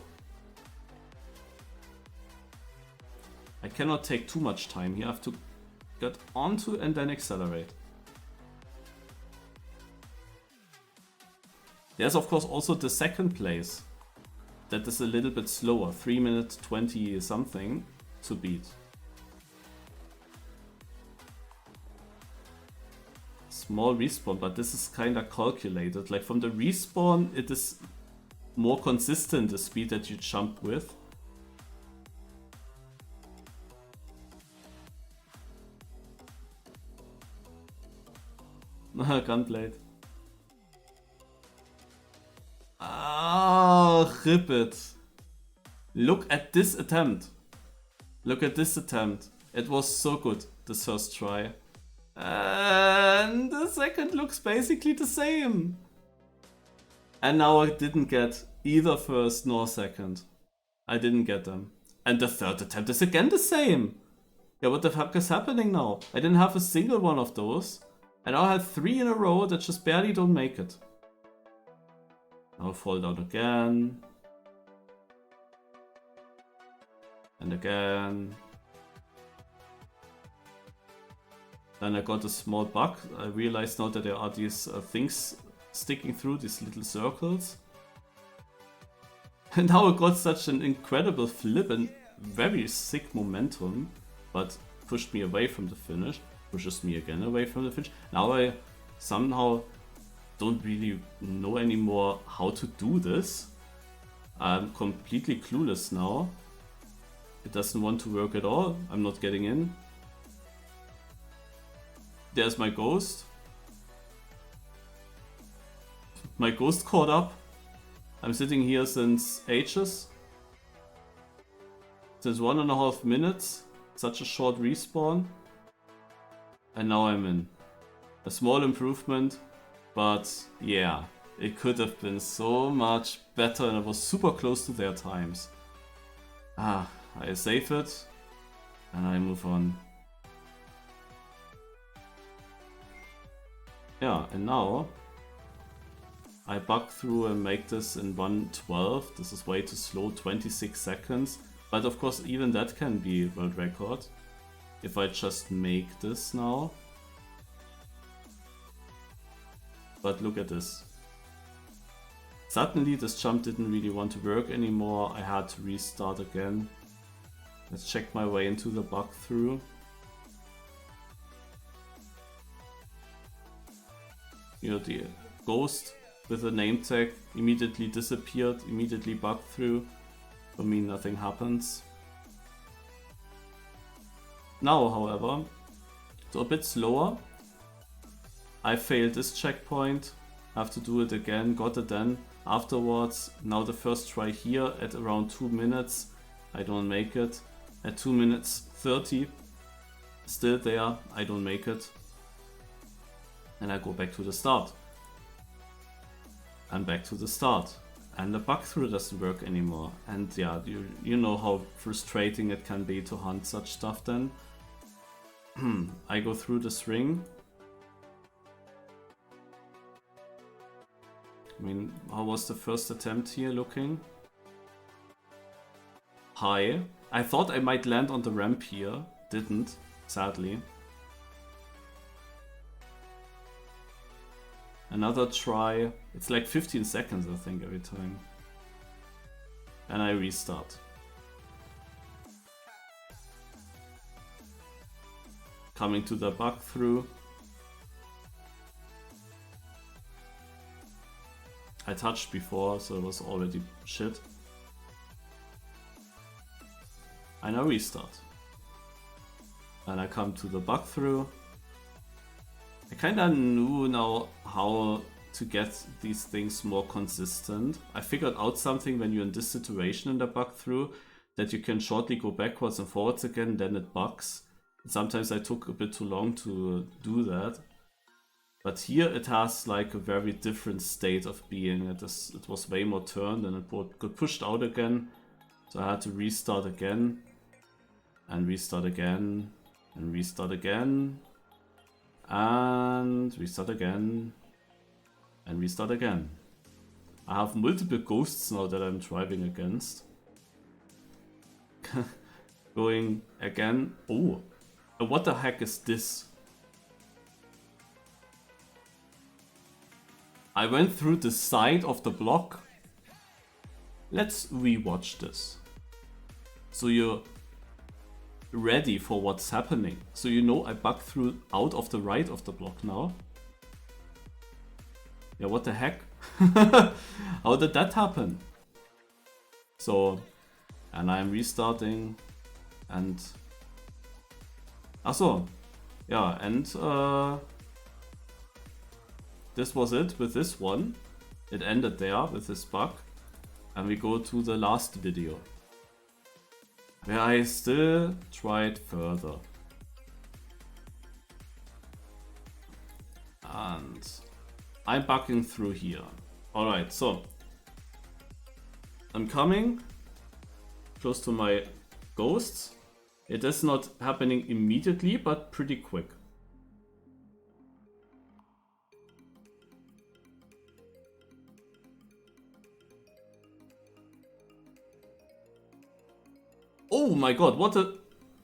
I cannot take too much time here, I have to get onto and then accelerate. There's of course also the second place. That is a little bit slower, 3 minutes 20 something to beat. small respawn, but this is kinda calculated. Like from the respawn, it is more consistent, the speed that you jump with. Gunblade. Ah, rip it. Look at this attempt. Look at this attempt. It was so good, this first try. And the second looks basically the same. And now I didn't get either first nor second. I didn't get them. And the third attempt is again the same. Yeah, what the fuck is happening now? I didn't have a single one of those. And now I have 3 in a row that just barely don't make it. Now I fall down again. And again. Then I got a small bug. I realized now that there are these things sticking through these little circles. And now I got such an incredible flip and very sick momentum, but pushed me away from the finish, pushes me again away from the finish. Now I somehow don't really know anymore how to do this. I'm completely clueless now. It doesn't want to work at all. I'm not getting in. There's my ghost. My ghost caught up. I'm sitting here since ages. Since 1.5 minutes. Such a short respawn. And now I'm in. A small improvement. But yeah, it could have been so much better and I was super close to their times. I save it. And I move on. Yeah, and now I bug through and make this in 1:12. This is way too slow, 26 seconds. But of course even that can be world record. If I just make this now. But look at this. Suddenly this jump didn't really want to work anymore. I had to restart again. Let's check my way into the bug through. You know, the ghost with a name tag immediately disappeared, immediately bugged through. For me, nothing happens. Now, however, so a bit slower. I failed this checkpoint. Have to do it again. Got it then. Afterwards, now the first try here at around 2 minutes. I don't make it. At 2 minutes 30, still there. I don't make it. And I go back to the start. And back to the start. And the bug through doesn't work anymore. And yeah, you know how frustrating it can be to hunt such stuff then. I go through this ring. I mean, how was the first attempt here looking? High. I thought I might land on the ramp here. Didn't, sadly. Another try. It's like 15 seconds, I think, every time. And I restart. Coming to the bug through. I touched before, so it was already shit. And I restart. And I come to the bug through. I kinda knew now how to get these things more consistent. I figured out something when you're in this situation in the bug through, that you can shortly go backwards and forwards again, then it bugs. Sometimes I took a bit too long to do that. But here it has like a very different state of being. It was way more turned and it got pushed out again. So I had to restart again. And restart again. And restart again. And restart again. And restart again. I have multiple ghosts now that I'm driving against. Going again. Oh, what the heck is this? I went through the side of the block. Let's rewatch this. So you're ready for what's happening. So you know I bugged through out of the right of the block now. Yeah, what the heck? How did that happen? So, and I'm restarting and... Achso, yeah, and this was it with this one. It ended there with this bug. And we go to the last video, where I still tried further. And I'm bugging through here. Alright, so I'm coming close to my ghosts. It is not happening immediately, but pretty quick. Oh my god, what a...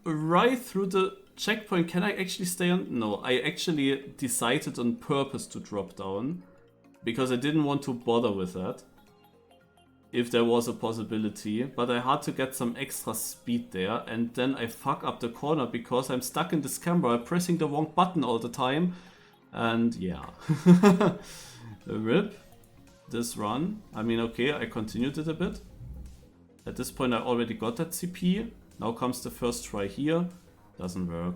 Right through the checkpoint. Can I actually stay on? No, I actually decided on purpose to drop down. Because I didn't want to bother with that. If there was a possibility. But I had to get some extra speed there. And then I fuck up the corner because I'm stuck in this camera pressing the wrong button all the time. And yeah. RIP. This run. I mean, okay, I continued it a bit. At this point I already got that CP. Now comes the first try here. Doesn't work.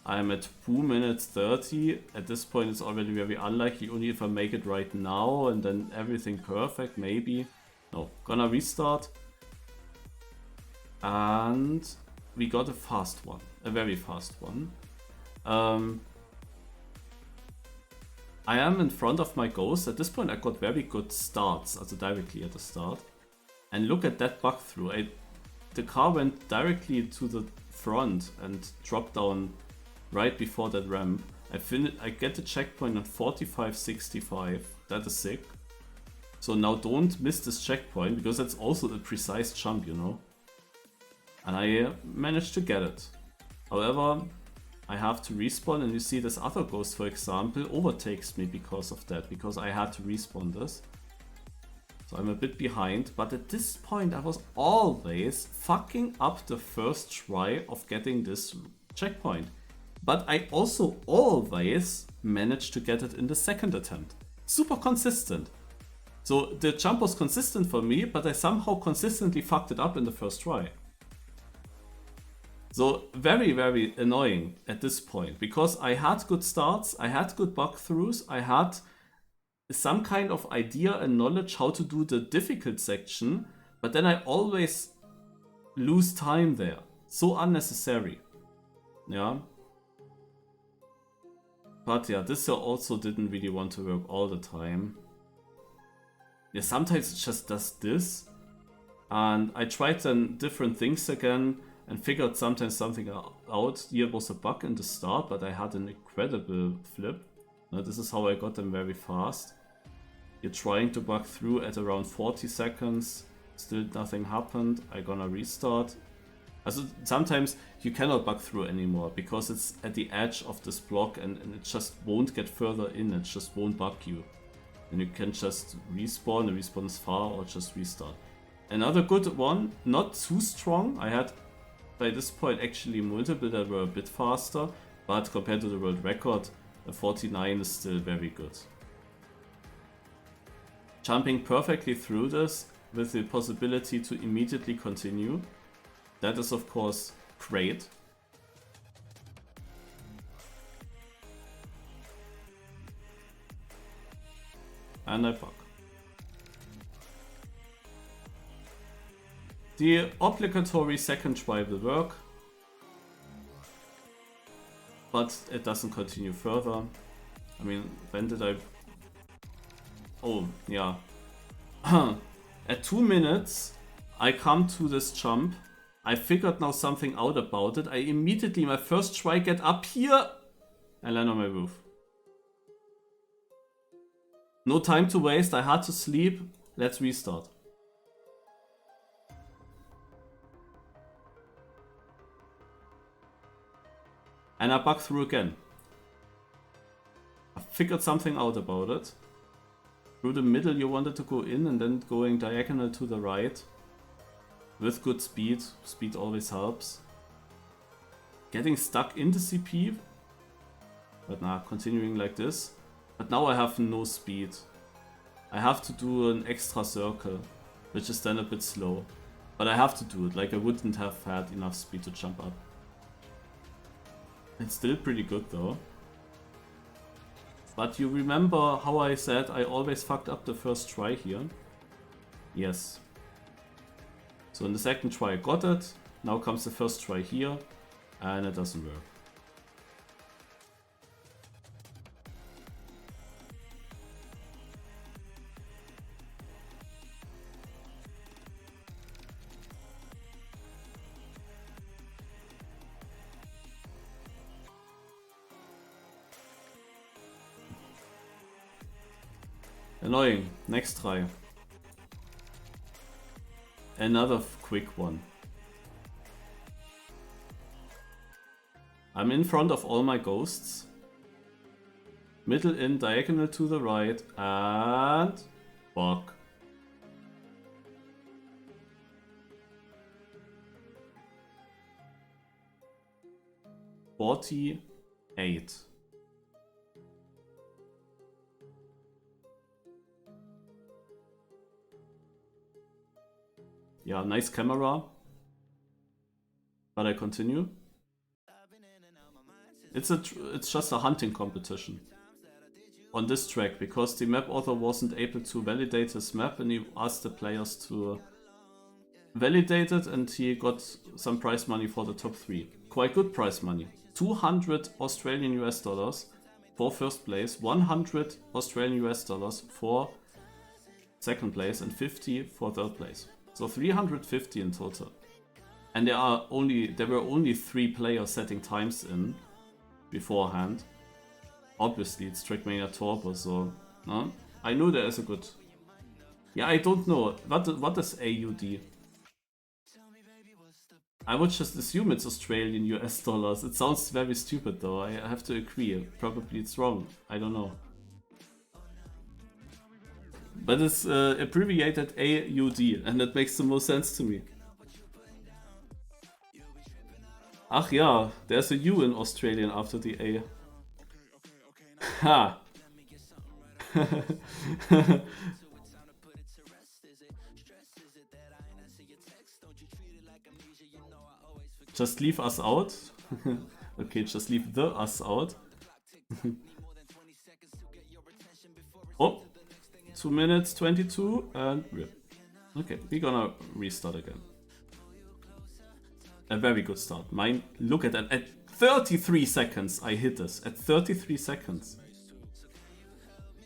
I'm at 2 minutes 30. At this point it's already very unlikely. Only if I make it right now and then everything perfect, maybe. No, gonna restart. And we got a fast one. A very fast one. I am in front of my ghost. At this point I got very good starts, also directly at the start. And look at that bug through. The car went directly to the front and dropped down right before that ramp. I get the checkpoint at 45.65. That is sick. So now don't miss this checkpoint, because that's also a precise jump, you know. And I managed to get it. However, I have to respawn, and you see this other ghost, for example, overtakes me because of that, because I had to respawn this. So I'm a bit behind, but at this point I was always fucking up the first try of getting this checkpoint. But I also always managed to get it in the second attempt. Super consistent. So the jump was consistent for me, but I somehow consistently fucked it up in the first try. So very, very annoying at this point, because I had good starts, I had good bug throughs, I had some kind of idea and knowledge how to do the difficult section, but then I always lose time there. So unnecessary. Yeah. But yeah, this also didn't really want to work all the time. Yeah, sometimes it just does this. And I tried then different things again and figured sometimes something out. Here was a bug in the start, but I had an incredible flip. Now, this is how I got them very fast. You're trying to bug through at around 40 seconds. Still nothing happened. I'm gonna restart. Also, sometimes you cannot bug through anymore because it's at the edge of this block and it just won't get further in. It just won't bug you. And you can just respawn. The respawn is far, or just restart. Another good one, not too strong. I had by this point actually multiple that were a bit faster, but compared to the world record, a 49 is still very good. Jumping perfectly through this with the possibility to immediately continue. That is of course great. And I bug. The obligatory second try will work, but it doesn't continue further. I mean, when did I... Oh, yeah. At 2 minutes, I come to this jump. I figured now something out about it. I immediately, my first try, get up here and land on my roof. No time to waste, I had to sleep. Let's restart. And I bug through again. I figured something out about it. Through the middle you wanted to go in and then going diagonal to the right. With good speed. Speed always helps. Getting stuck in the CP. But nah, continuing like this. But now I have no speed. I have to do an extra circle, which is then a bit slow. But I have to do it, like I wouldn't have had enough speed to jump up. It's still pretty good though. But you remember how I said I always fucked up the first try here? Yes. So in the second try I got it, now comes the first try here, and it doesn't work. Annoying. Next try. Another quick one. I'm in front of all my ghosts. Middle in, diagonal to the right, and... fuck. $48. Yeah, nice camera. But I continue. It's just a hunting competition on this track because the map author wasn't able to validate his map and he asked the players to validate it, and he got some prize money for the top 3. Quite good prize money. 200 Australian US dollars for first place, 100 Australian US dollars for second place, and 50 for third place. So 350 in total. And there were only 3 players setting times in beforehand. Obviously it's TrackMania-Turbo, so no? I know there is a good... Yeah, I don't know. What is AUD? I would just assume it's Australian US dollars. It sounds very stupid though, I have to agree. Probably it's wrong, I don't know. But it's abbreviated AUD, and that makes the most sense to me. Ach ja, there's a U in Australian after the A. Ha! Just leave us out. Okay, just leave the us out. Oh! 2 minutes 22 and rip. Okay, we're gonna restart again. A very good start. Mine, look at that. At 33 seconds I hit this. At 33 seconds.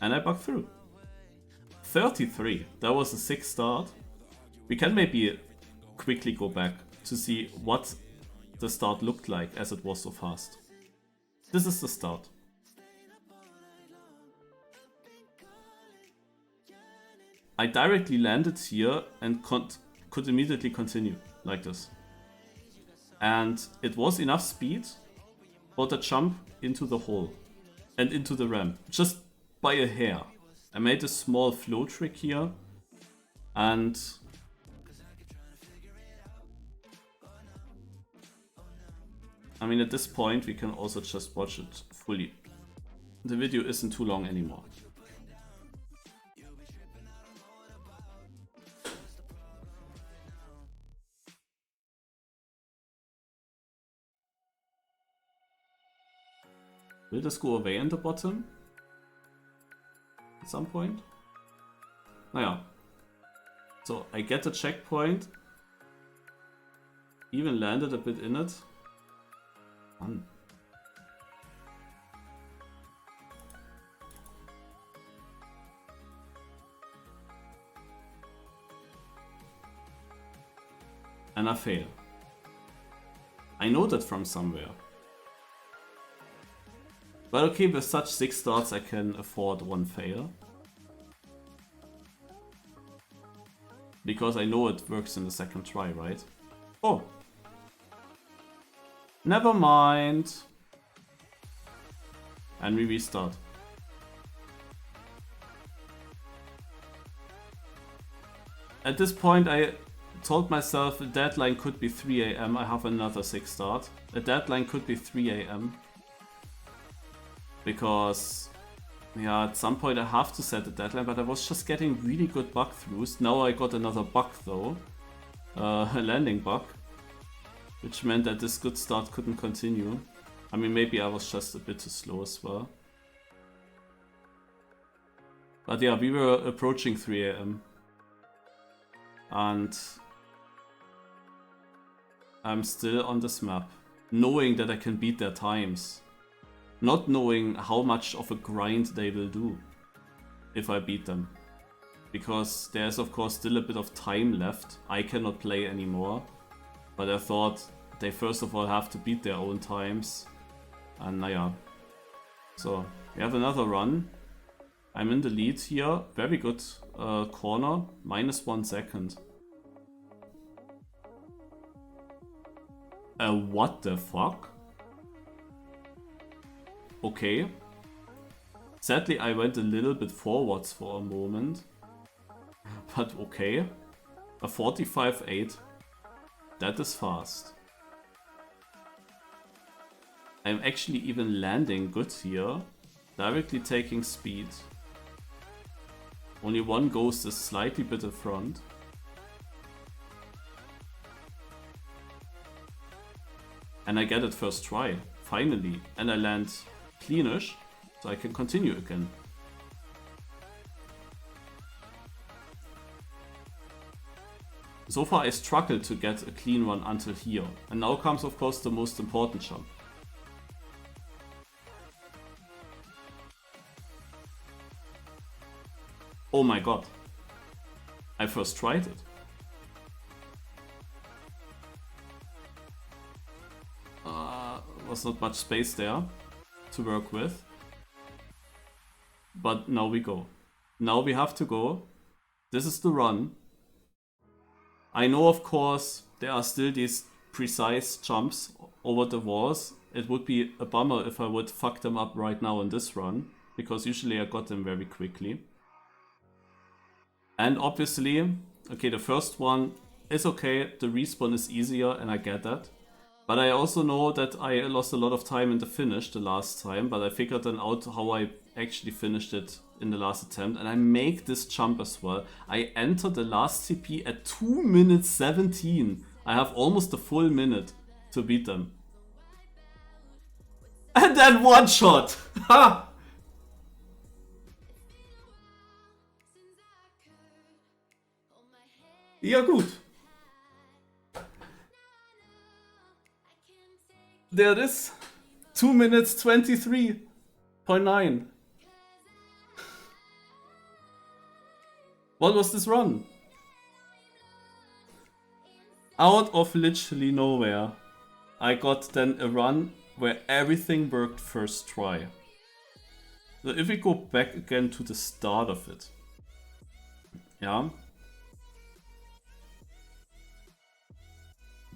And I bugged through. 33. That was a sick start. We can maybe quickly go back to see what the start looked like as it was so fast. This is the start. I directly landed here and could immediately continue like this. And it was enough speed for the jump into the hole and into the ramp, just by a hair. I made a small flow trick here, and I mean at this point we can also just watch it fully. The video isn't too long anymore. Will this go away in the bottom? At some point? Naja. So, I get the checkpoint. Even landed a bit in it. Mann. And I fail. I know that from somewhere. But okay, with such 6 starts I can afford 1 fail. Because I know it works in the second try, right? Oh! Never mind! And we restart. At this point I told myself a deadline could be 3 AM, I have another 6 start. A deadline could be 3 AM. Because Yeah, at some point I have to set a deadline, but I was just getting really good bug throughs. Now I got another bug though, a landing bug, which meant that this good start couldn't continue. I mean, maybe I was just a bit too slow as well. But yeah, we were approaching 3 AM. And I'm still on this map, knowing that I can beat their times. Not knowing how much of a grind they will do if I beat them. Because there's of course still a bit of time left. I cannot play anymore. But I thought they first of all have to beat their own times. And naja. So, we have another run. I'm in the lead here. Very good corner. -1 second. What the fuck? Okay. Sadly, I went a little bit forwards for a moment. But okay. A 45.8. That is fast. I'm actually even landing good here. Directly taking speed. Only one ghost is slightly bit in front. And I get it first try, finally. And I land cleanish, so I can continue again. So far I struggled to get a clean one until here. And now comes of course the most important jump. Oh my god. I first tried it. Was not much space there to work with. But now we go. Now we have to go. This is the run. I know of course there are still these precise jumps over the walls. It would be a bummer if I would fuck them up right now in this run. Because usually I got them very quickly. And obviously, okay, the first one is okay. The respawn is easier and I get that. But I also know that I lost a lot of time in the finish the last time, but I figured then out how I actually finished it in the last attempt, and I make this jump as well. I enter the last CP at 2 minutes 17. I have almost a full minute to beat them. And then one shot! Ha! Ja gut. There it is. 2 minutes 23.9. What was this run? Out of literally nowhere, I got then a run where everything worked first try. So if we go back again to the start of it. Yeah.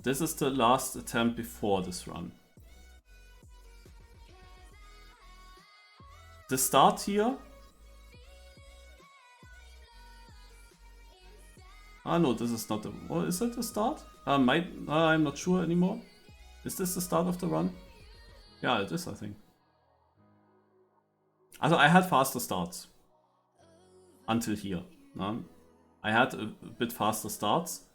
This is the last attempt before this run. The start here. Ah no, this is not the... Oh, is it the start? I'm not sure anymore. Is this the start of the run? Yeah, it is, I think. Also, I had faster starts. Until here. No? I had a bit faster starts.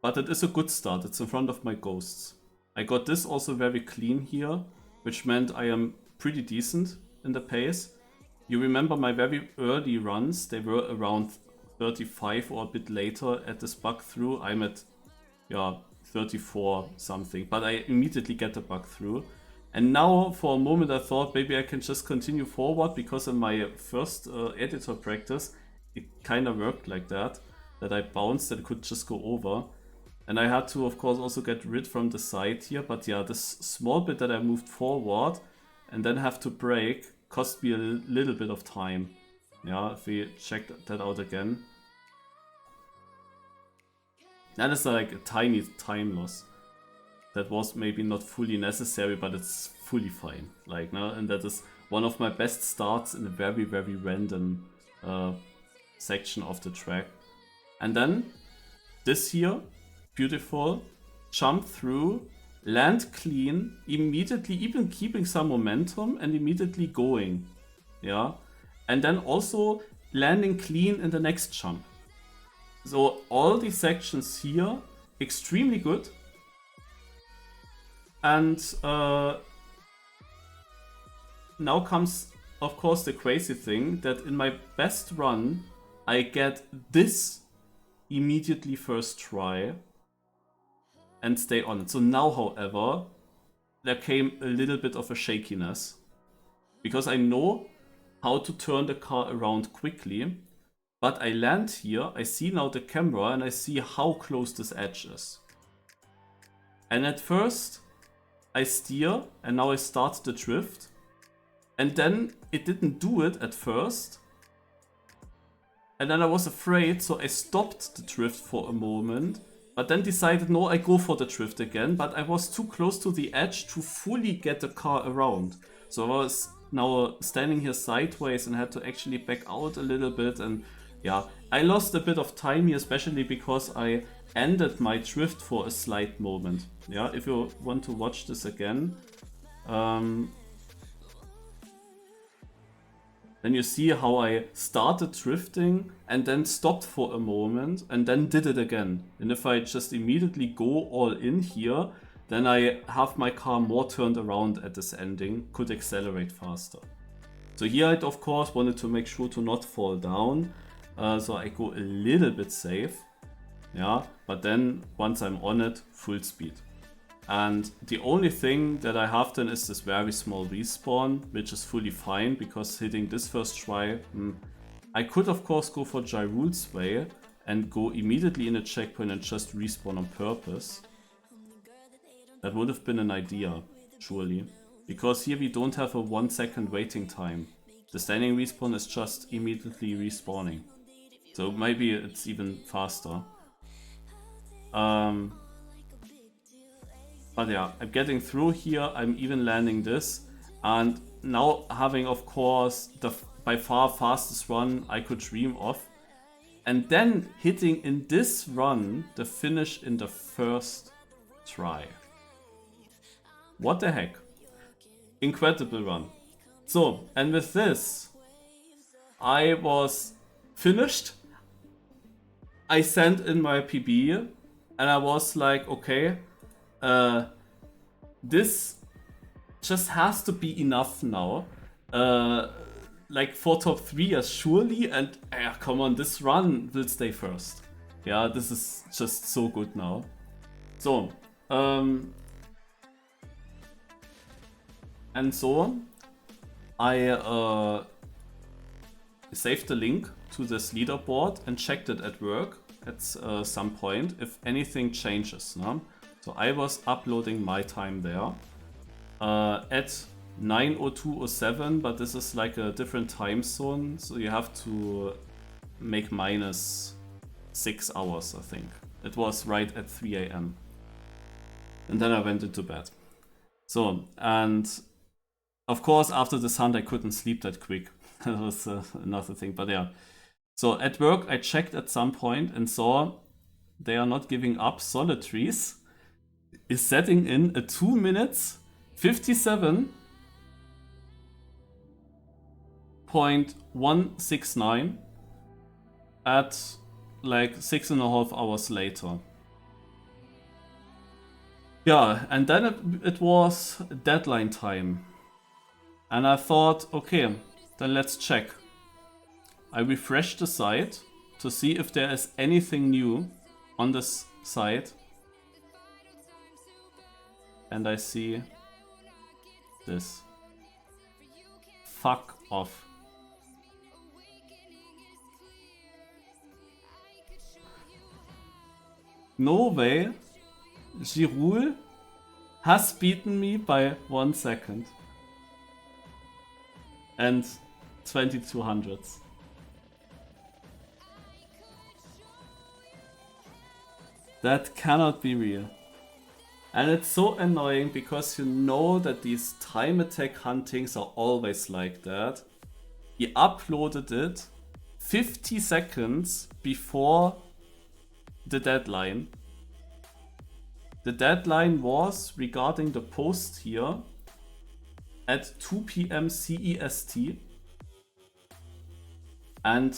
But it is a good start. It's in front of my ghosts. I got this also very clean here, which meant I am pretty decent in the pace. You remember my very early runs, they were around 35 or a bit later at this bug through. I'm at 34 something, but I immediately get the bug through. And now for a moment I thought maybe I can just continue forward, because in my first editor practice it kind of worked like that I bounced and could just go over. And I had to of course also get rid from the side here, but yeah, this small bit that I moved forward and then have to brake cost me a little bit of time. Yeah, if we check that out again. That is like a tiny time loss. That was maybe not fully necessary, but it's fully fine. Like, no, and that is one of my best starts in a very, very random section of the track. And then this here, beautiful, jump through, land clean, immediately even keeping some momentum and immediately going. Yeah, and then also landing clean in the next jump. So all these sections here, extremely good. And now comes, of course, the crazy thing that in my best run, I get this immediately first try and stay on it. So now, however, there came a little bit of a shakiness because I know how to turn the car around quickly, but I land here, I see now the camera and I see how close this edge is. And at first I steer and now I start the drift, and then it didn't do it at first. And then I was afraid, so I stopped the drift for a moment, but then decided, no, I go for the drift again, but I was too close to the edge to fully get the car around. So I was now standing here sideways and had to actually back out a little bit, and yeah, I lost a bit of time here, especially because I ended my drift for a slight moment. Yeah, if you want to watch this again, then you see how I started drifting and then stopped for a moment and then did it again. And if I just immediately go all in here, then I have my car more turned around at this ending, could accelerate faster. So here I of course wanted to make sure to not fall down, so I go a little bit safe. Yeah, but then once I'm on it, full speed. And the only thing that I have then is this very small respawn, which is fully fine because hitting this first try, I could of course go for Ja Rule's way and go immediately in a checkpoint and just respawn on purpose. That would have been an idea, surely. Because here we don't have a 1 second waiting time. The standing respawn is just immediately respawning. So maybe it's even faster. But yeah, I'm getting through here, I'm even landing this, and now having of course the by far fastest run I could dream of, and then hitting in this run the finish in the first try. What the heck? Incredible run. So, and with this, I was finished. I sent in my PB, and I was like, okay, this just has to be enough now. Like for top 3 surely, and come on, this run will stay first. Yeah, this is just so good now. So, and so I saved the link to this leaderboard and checked it at work at some point if anything changes. No? So I was uploading my time there at 9:02:07, but this is like a different time zone, so you have to make -6 hours, I think. It was right at 3 AM. And then I went into bed. So, and of course after this hunt I couldn't sleep that quick. That was another thing, but yeah. So at work I checked at some point and saw they are not giving up. Solitaries is setting in a 2 minutes 57.169 at like 6.5 hours later. Yeah, and then it was deadline time. And I thought, okay, then let's check. I refreshed the site to see if there is anything new on this site. And I see this. Fuck off. No way. Girul has beaten me by 1 second. And 2200s. That cannot be real. And it's so annoying because you know that these time attack huntings are always like that. He uploaded it 50 seconds before the deadline. The deadline was regarding the post here at 2 PM CEST. And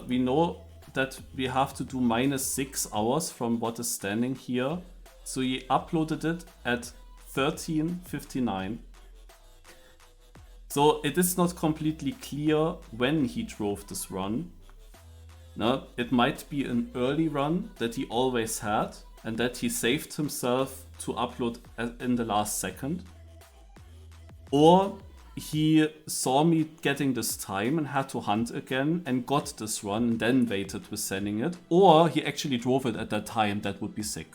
we know that we have to do -6 hours from what is standing here. So he uploaded it at 13:59. So it is not completely clear when he drove this run. No, it might be an early run that he always had and that he saved himself to upload in the last second. Or he saw me getting this time and had to hunt again and got this run and then waited with sending it. Or he actually drove it at that time. That would be sick.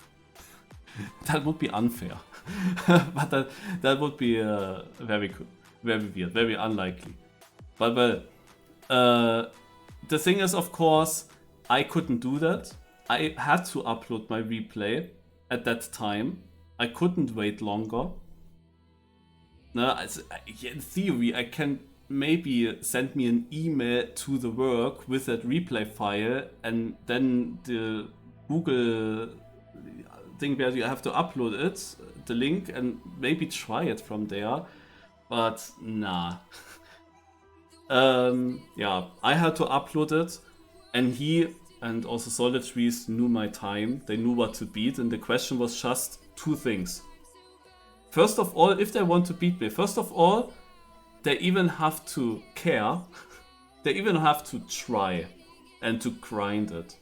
That would be unfair. But that would be very cool. Very weird, very unlikely. But well, the thing is, of course, I couldn't do that. I had to upload my replay at that time. I couldn't wait longer. No, in theory, I can maybe send me an email to the work with that replay file, and then the Google thing where you have to upload it, the link, and maybe try it from there. But nah. Yeah, I had to upload it, and he and also Solid Trees knew my time. They knew what to beat, and the question was just two things. First of all, if they want to beat me, first of all, they even have to care. They even have to try and to grind it.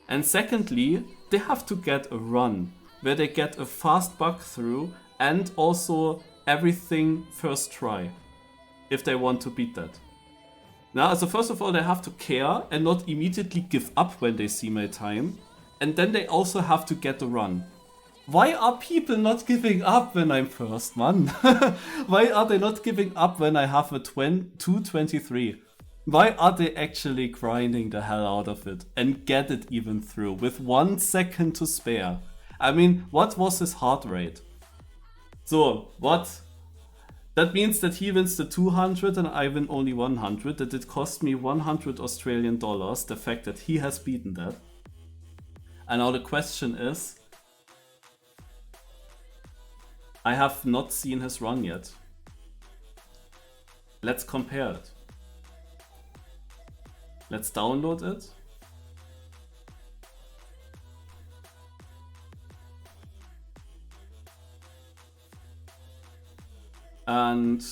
And secondly, they have to get a run where they get a fast bug through and also everything first try if they want to beat that. Now, so first of all, they have to care and not immediately give up when they see my time. And then they also have to get a run. Why are people not giving up when I'm first, man? Why are they not giving up when I have a 2:23? Why are they actually grinding the hell out of it and get it even through with 1 second to spare? I mean, what was his heart rate? So, what? That means that he wins the 200 and I win only 100. That it cost me 100 Australian dollars, the fact that he has beaten that. And now the question is, I have not seen his run yet. Let's compare it. Let's download it. And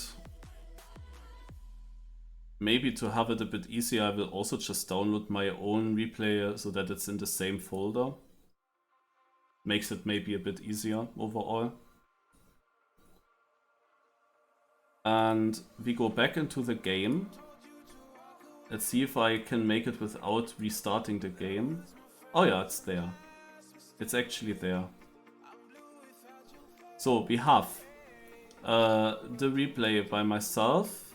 maybe to have it a bit easier, I will also just download my own replay so that it's in the same folder. Makes it maybe a bit easier overall. And we go back into the game. Let's see if I can make it without restarting the game. Oh yeah, it's there. It's actually there. So we have the replay by myself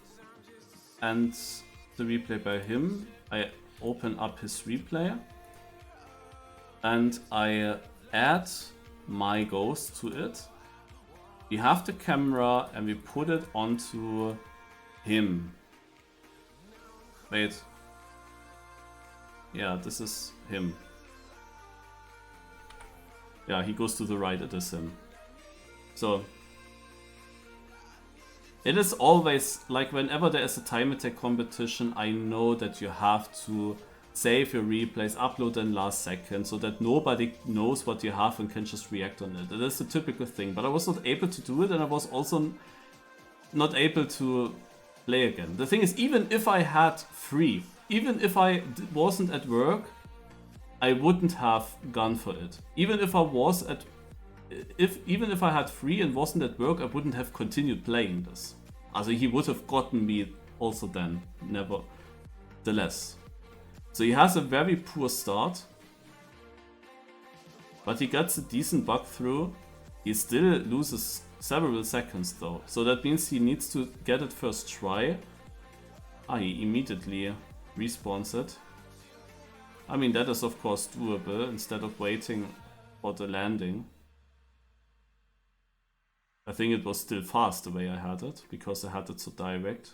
and the replay by him. I open up his replay and I add my ghost to it. We have the camera and we put it onto him. Wait. Yeah, this is him. Yeah, he goes to the right, it is him. So it is always like whenever there is a time attack competition, I know that you have to save your replays, upload in last second so that nobody knows what you have and can just react on it. It is a typical thing, but I was not able to do it and I was also not able to play again. The thing is, even if I had free, even if I wasn't at work, I wouldn't have gone for it. Even if I was at, even if I had free and wasn't at work, I wouldn't have continued playing this. Also, he would have gotten me also then, nevertheless. So he has a very poor start, but he gets a decent bug through. He still loses several seconds though, so that means he needs to get it first try. He immediately respawns it. I mean, that is of course doable instead of waiting for the landing. I think it was still fast the way I had it, because I had it so direct.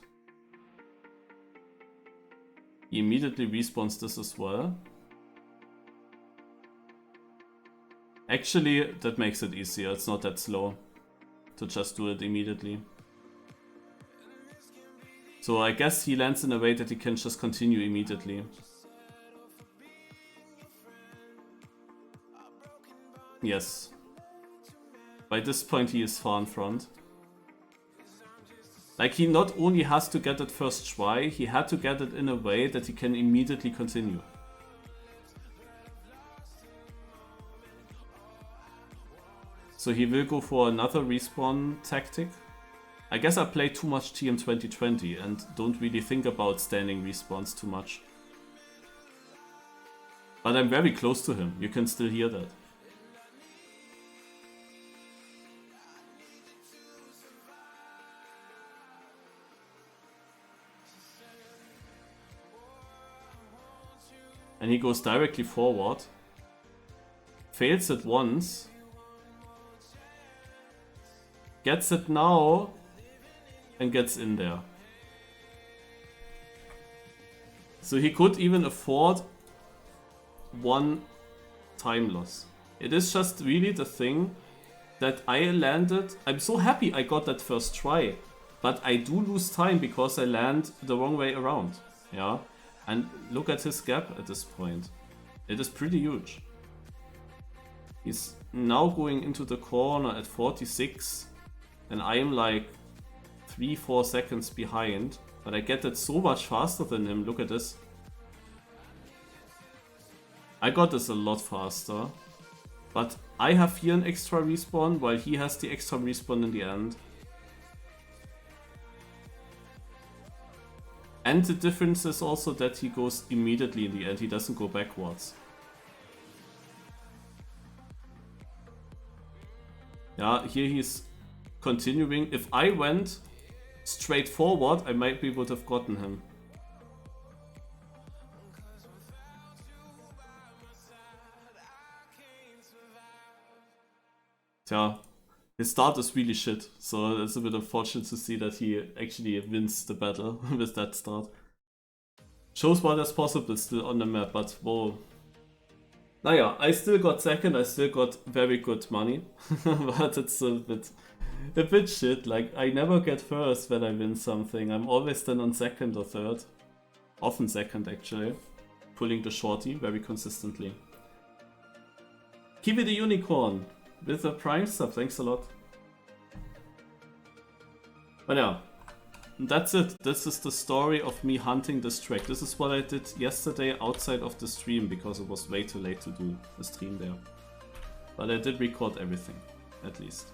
He immediately respawns this as well. Actually, that makes it easier. It's not that slow to just do it immediately. So I guess he lands in a way that he can just continue immediately. Yes. By this point he is far in front. Like, he not only has to get it first try, he had to get it in a way that he can immediately continue. So he will go for another respawn tactic. I guess I play too much TM 2020 and don't really think about standing respawns too much. But I'm very close to him, you can still hear that. And he goes directly forward. Fails it once. Gets it now. And gets in there. So he could even afford one time loss. It is just really the thing that I landed. I'm so happy I got that first try. But I do lose time because I land the wrong way around. Yeah. And look at his gap at this point. It is pretty huge. He's now going into the corner at 46. And I am like 3-4 seconds behind. But I get it so much faster than him. Look at this. I got this a lot faster. But I have here an extra respawn while he has the extra respawn in the end. And the difference is also that he goes immediately in the end, he doesn't go backwards. Yeah, here he's continuing. If I went straight forward, I maybe would have gotten him. Tja, his start is really shit, so it's a bit unfortunate to see that he actually wins the battle with that start. Shows what is possible still on the map, but whoa. Naja, I still got second, I still got very good money, but it's a bit shit. Like, I never get first when I win something, I'm always then on second or third. Often second actually, pulling the shorty very consistently. Kiwi the Unicorn! With a Prime sub, thanks a lot. But yeah, that's it. This is the story of me hunting this track. This is what I did yesterday outside of the stream because it was way too late to do a stream there. But I did record everything, at least.